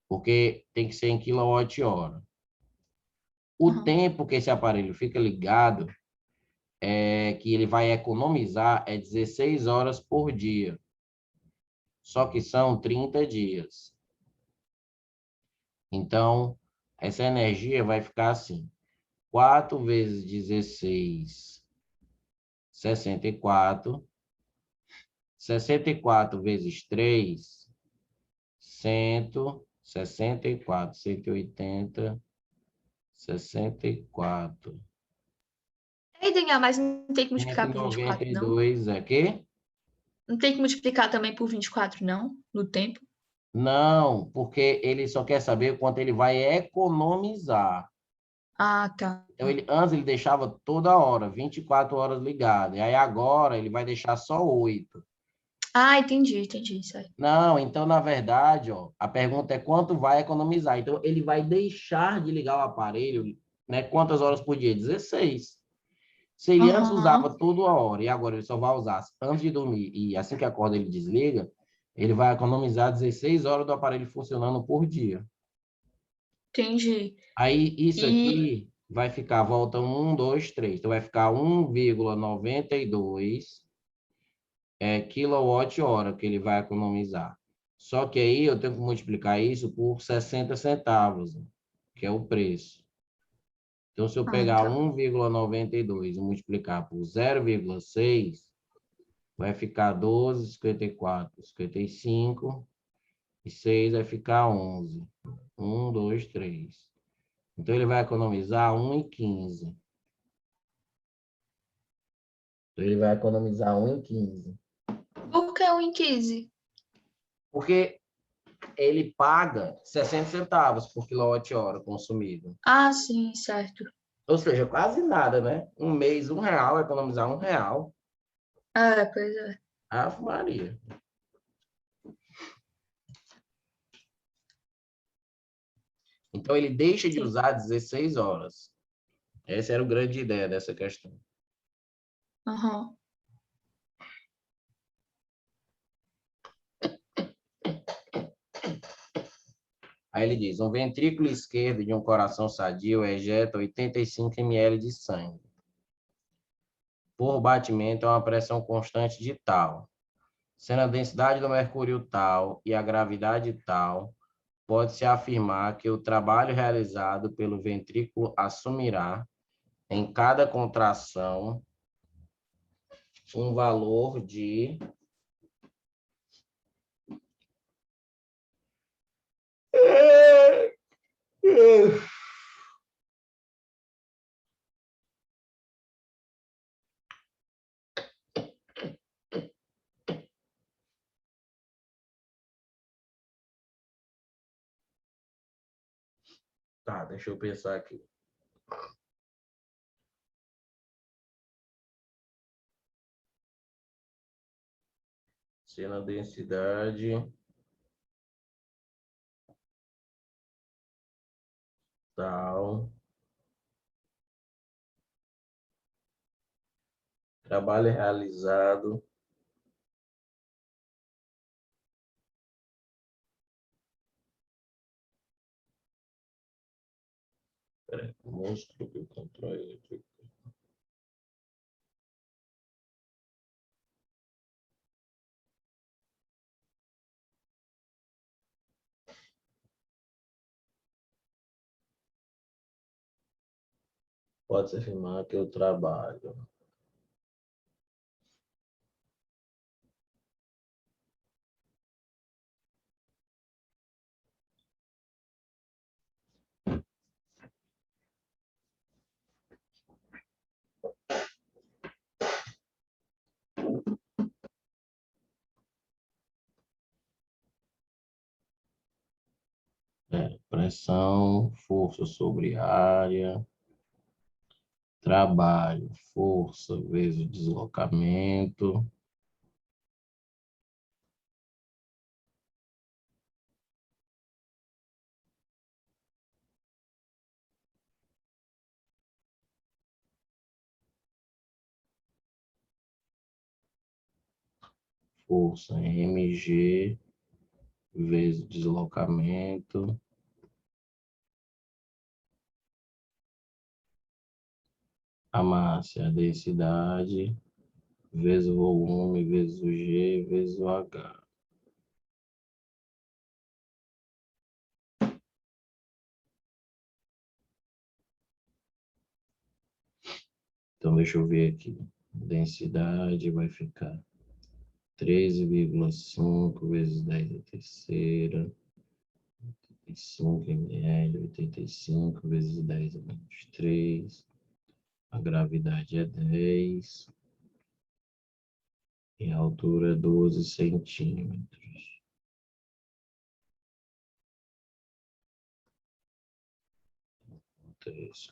Porque tem que ser em quilowatt-hora. O tempo que esse aparelho fica ligado, que ele vai economizar, é 16 horas por dia. Só que são 30 dias. Então, essa energia vai ficar assim. 4 vezes 16, 64. 64 vezes 3, 164. 180, 64. Ei, Daniel, mas não tem que Cento multiplicar e por noventa 24, e não? dois aqui? Não tem que multiplicar também por 24, não? No tempo? Não, porque ele só quer saber quanto ele vai economizar. Ah, tá. Então, antes ele deixava toda hora, 24 horas ligado. E aí agora ele vai deixar só 8. Ah, entendi, isso aí. Não, então, na verdade, ó, a pergunta é quanto vai economizar. Então, ele vai deixar de ligar o aparelho, né? Quantas horas por dia? 16. Se ele antes usava Aham, toda hora e agora ele só vai usar antes de dormir e assim que acorda ele desliga, ele vai economizar 16 horas do aparelho funcionando por dia. entendi. Aí isso E, aqui vai ficar, volta 1, 2, 3. Então vai ficar 1,92 quilowatt-hora que ele vai economizar. Só que aí eu tenho que multiplicar isso por 60 centavos, que é o preço. Então, se eu ah, pegar tá. 1,92 e multiplicar por 0,6, vai ficar 12, 54, 55, e 6 vai ficar 11. 1, 2, 3. Então, ele vai economizar 1,15. Então, ele vai economizar 1,15. Por que 1 em 15? Porque ele paga 60 centavos por quilowatt-hora consumido. Ah, sim, certo. Ou seja, quase nada, né? Um mês, R$ 1, economizar R$ 1. É, pois é. Ave Maria. Então, ele deixa de Sim. usar 16 horas. Essa era a grande ideia dessa questão. Aham. Aí ele diz, um ventrículo esquerdo de um coração sadio ejeta 85 ml de sangue. Por batimento, é uma pressão constante de tal. Sendo a densidade do mercúrio tal e a gravidade tal, pode-se afirmar que o trabalho realizado pelo ventrículo assumirá, em cada contração, um valor de... Tá, deixa eu pensar aqui. Sendo a densidade tal, trabalho realizado. Peraí, músculo que contrai. Pode-se afirmar que o trabalho é pressão, força sobre área, trabalho, força vezes deslocamento, Força mg vezes deslocamento a massa, a densidade, vezes o volume, vezes o G, vezes o H. Então, deixa eu ver aqui. Densidade vai ficar 13,5 vezes 10 a terceira, 85 ml, 85 vezes 10 a menos 3. A gravidade é 10. E a altura é 12 centímetros.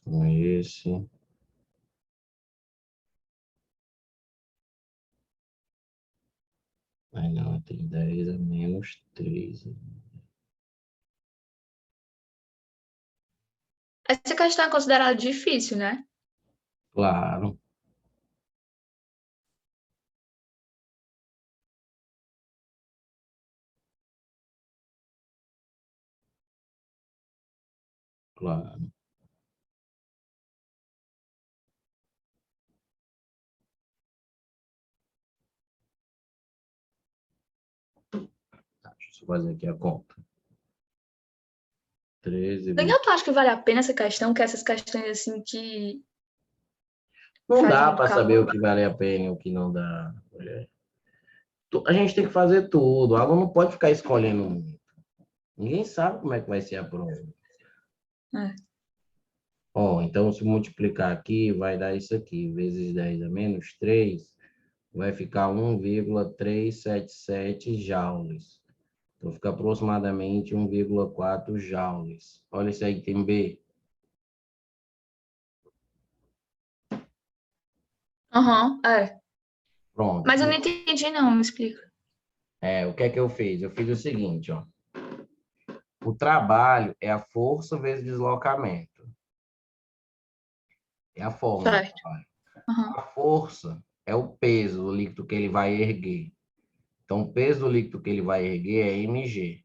Com esse. Aí não, tem 10 a menos 3. Essa questão é considerada difícil, né? Claro, claro. Tá, deixa eu fazer aqui a conta. 13, Daniel, tu acha que vale a pena essa questão? Que essas questões assim que não faz dá muito para saber o cálculo? que vale a pena e o que não dá. A gente tem que fazer tudo. O aluno não pode ficar escolhendo muito. Ninguém sabe como é que vai ser a prova. É. Ó, então, se multiplicar aqui, vai dar isso aqui. Vezes 10 a menos 3, vai ficar 1,377 joules. Então, fica aproximadamente 1,4 joules. Olha esse aí, tem B. Aham, é. Pronto. Mas eu não entendi, não, me explica. O que é que eu fiz? Eu fiz o seguinte, ó. O trabalho é a força vezes deslocamento. É a fórmula do Certo. trabalho. Aham. A força é o peso do líquido que ele vai erguer. Então, o peso do líquido que ele vai erguer é mg.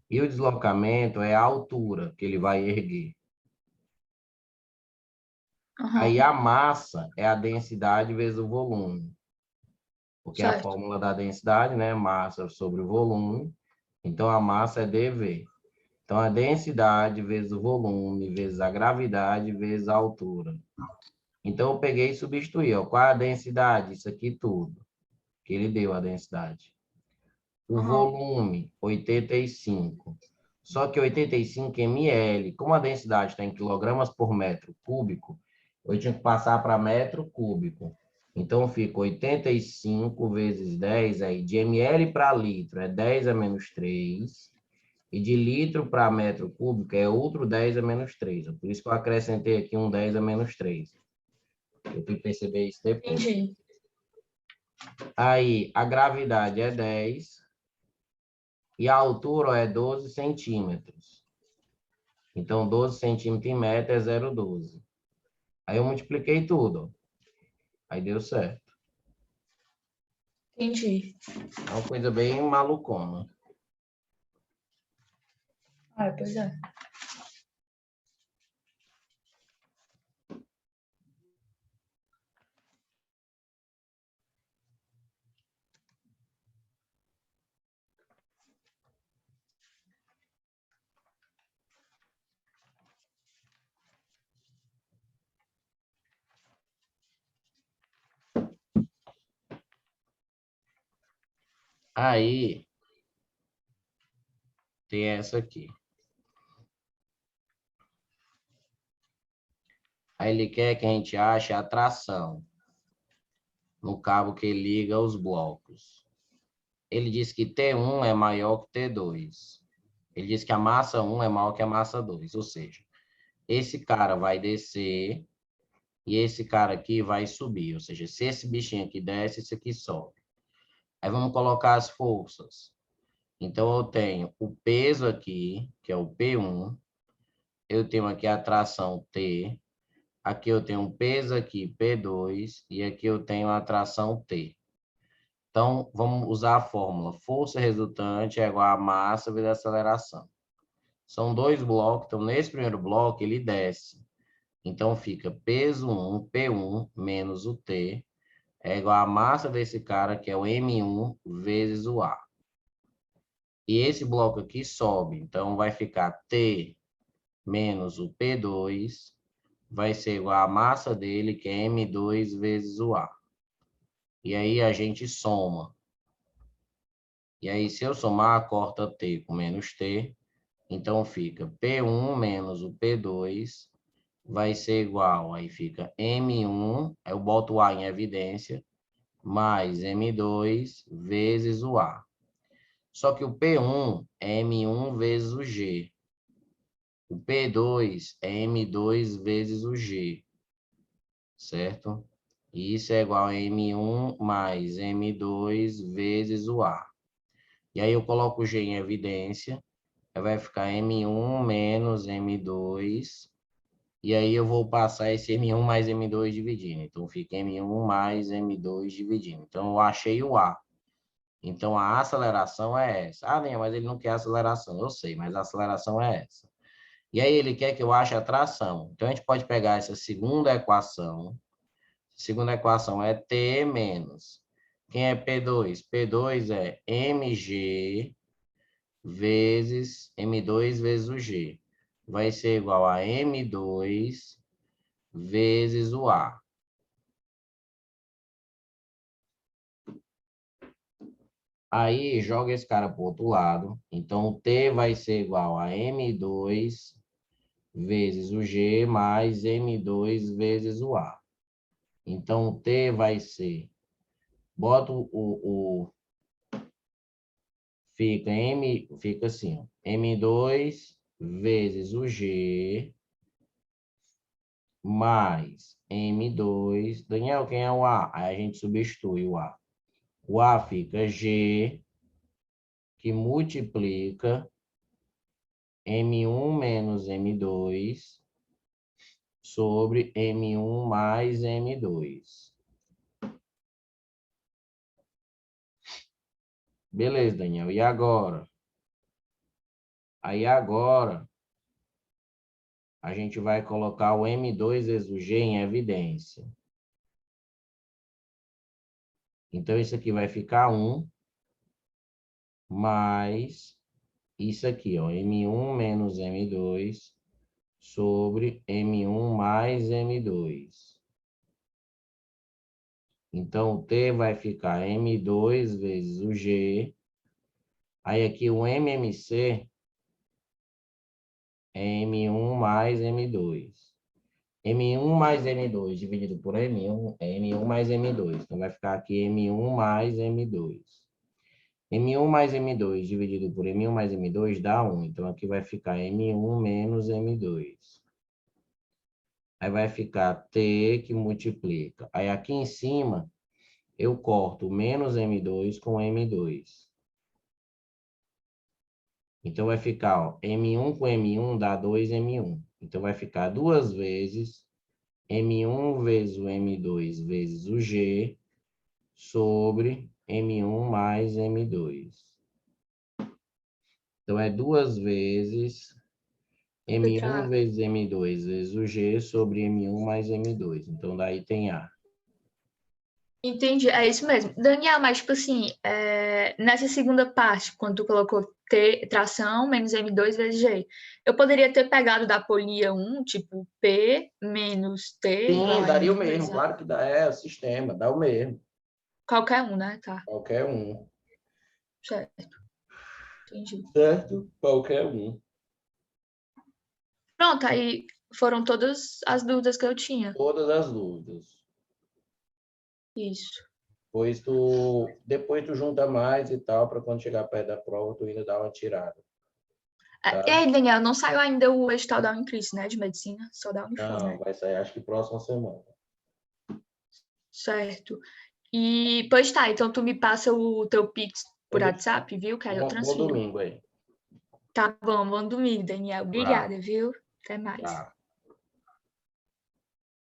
E o deslocamento é a altura que ele vai erguer. Aí Aham. a massa é a densidade vezes o volume. Porque a Certo. fórmula da densidade, né? Massa sobre o volume. Então, a massa é dV. Então, a densidade vezes o volume, vezes a gravidade, vezes a altura. Então, eu peguei e substituí. Ó. Qual é a densidade? Isso aqui tudo. Que ele deu a densidade. O Aham. volume, 85. Só que 85 ml, como a densidade está em quilogramas por metro cúbico, eu tinha que passar para metro cúbico. Então, fica 85 vezes 10, aí, de ml para litro é 10 a menos 3. E de litro para metro cúbico é outro 10 a menos 3. Por isso que eu acrescentei aqui um 10 a menos 3. Eu fui perceber isso depois. Entendi. Aí, a gravidade é 10 e a altura é 12 centímetros. Então, 12 centímetros em metro é 0,12. Aí eu multipliquei tudo. Aí deu certo. Entendi. É uma coisa bem malucona. Ah, pois é. Aí, tem essa aqui. Aí ele quer que a gente ache a tração no cabo que liga os blocos. Ele diz que T1 é maior que T2. Ele diz que a massa 1 é maior que a massa 2. Ou seja, esse cara vai descer e esse cara aqui vai subir. Ou seja, se esse bichinho aqui desce, esse aqui sobe. Aí vamos colocar as forças. Então, eu tenho o peso aqui, que é o P1. Eu tenho aqui a tração T. Aqui eu tenho um peso aqui, P2. E aqui eu tenho a tração T. Então, vamos usar a fórmula. Força resultante é igual a massa vezes a aceleração. São dois blocos, então nesse primeiro bloco ele desce. Então fica peso 1, P1 menos o T, é igual a massa desse cara, que é o M1, vezes o A. E esse bloco aqui sobe, então vai ficar T menos o P2, vai ser igual a massa dele, que é M2 vezes o A. E aí a gente soma. E aí, se eu somar, corta T com menos T, então fica P1 menos o P2, vai ser igual, aí fica M1, eu boto o A em evidência, mais M2 vezes o A. Só que o P1 é M1 vezes o G. O P2 é M2 vezes o G, certo? E isso é igual a M1 mais M2 vezes o A. E aí eu coloco o G em evidência, aí vai ficar M1 menos M2, e aí eu vou passar esse M1 mais M2 dividindo. Então fica M1 mais M2 dividindo. Então eu achei o A. Então a aceleração é essa. Ah, nem, mas ele não quer aceleração. Eu sei, mas a aceleração é essa. E aí ele quer que eu ache a tração. Então a gente pode pegar essa segunda equação. A segunda equação é T menos. Quem é P2? P2 é mg vezes M2 vezes o G. Vai ser igual a M2 vezes o A. Aí joga esse cara para o outro lado. Então o T vai ser igual a M2 vezes o G mais M2 vezes o A. Então o T vai ser, bota fica assim, ó, M2 vezes o G mais M2. Daniel, quem é o A? Aí a gente substitui o A. O A fica G, que multiplica M1 menos M2 sobre M1 mais M2. Beleza, Daniel. E agora? Aí agora a gente vai colocar o M2 vezes o G em evidência. Então isso aqui vai ficar 1 mais isso aqui, ó, M1 menos M2 sobre M1 mais M2. Então, o T vai ficar M2 vezes o G. Aí, aqui, o MMC é M1 mais M2. M1 mais M2 dividido por M1 é M1 mais M2. Então, vai ficar aqui M1 mais M2. M1 mais M2 dividido por M1 mais M2 dá 1. Então, aqui vai ficar M1 menos M2. Aí vai ficar T que multiplica. Aí aqui em cima, eu corto menos M2 com M2. Então vai ficar, ó, M1 com M1 dá 2M1. Então vai ficar duas vezes M1 vezes o M2 vezes o G sobre M1 mais M2. Então é duas vezes M1 vezes M2 vezes o G sobre M1 mais M2. Então daí tem A. Entendi, é isso mesmo. Daniel, mas tipo assim, nessa segunda parte, quando tu colocou T, tração menos M2 vezes G, eu poderia ter pegado da polia 1, tipo P menos T igual Sim, a daria o M1 mesmo, vezes A. claro que dá, é o sistema, dá o mesmo. Qualquer um, né? Tá, Qualquer um. certo, entendi. Certo? Qualquer um. Pronto, aí foram todas as dúvidas que eu tinha. Todas as dúvidas. Isso. Depois tu junta mais e tal, para quando chegar perto da prova, tu ainda dá uma tirada. E Tá? aí, Daniel, não saiu ainda o edital da Unicris, né? De medicina, só da Unifor, Não, né? vai sair acho que próxima semana. Certo. E, pois tá, então tu me passa o teu Pix por Bom, WhatsApp, viu? Que aí eu bom transfiro. domingo aí. Tá bom, bom domingo, Daniel. Abraço. Obrigada, viu? Até mais. Tchau.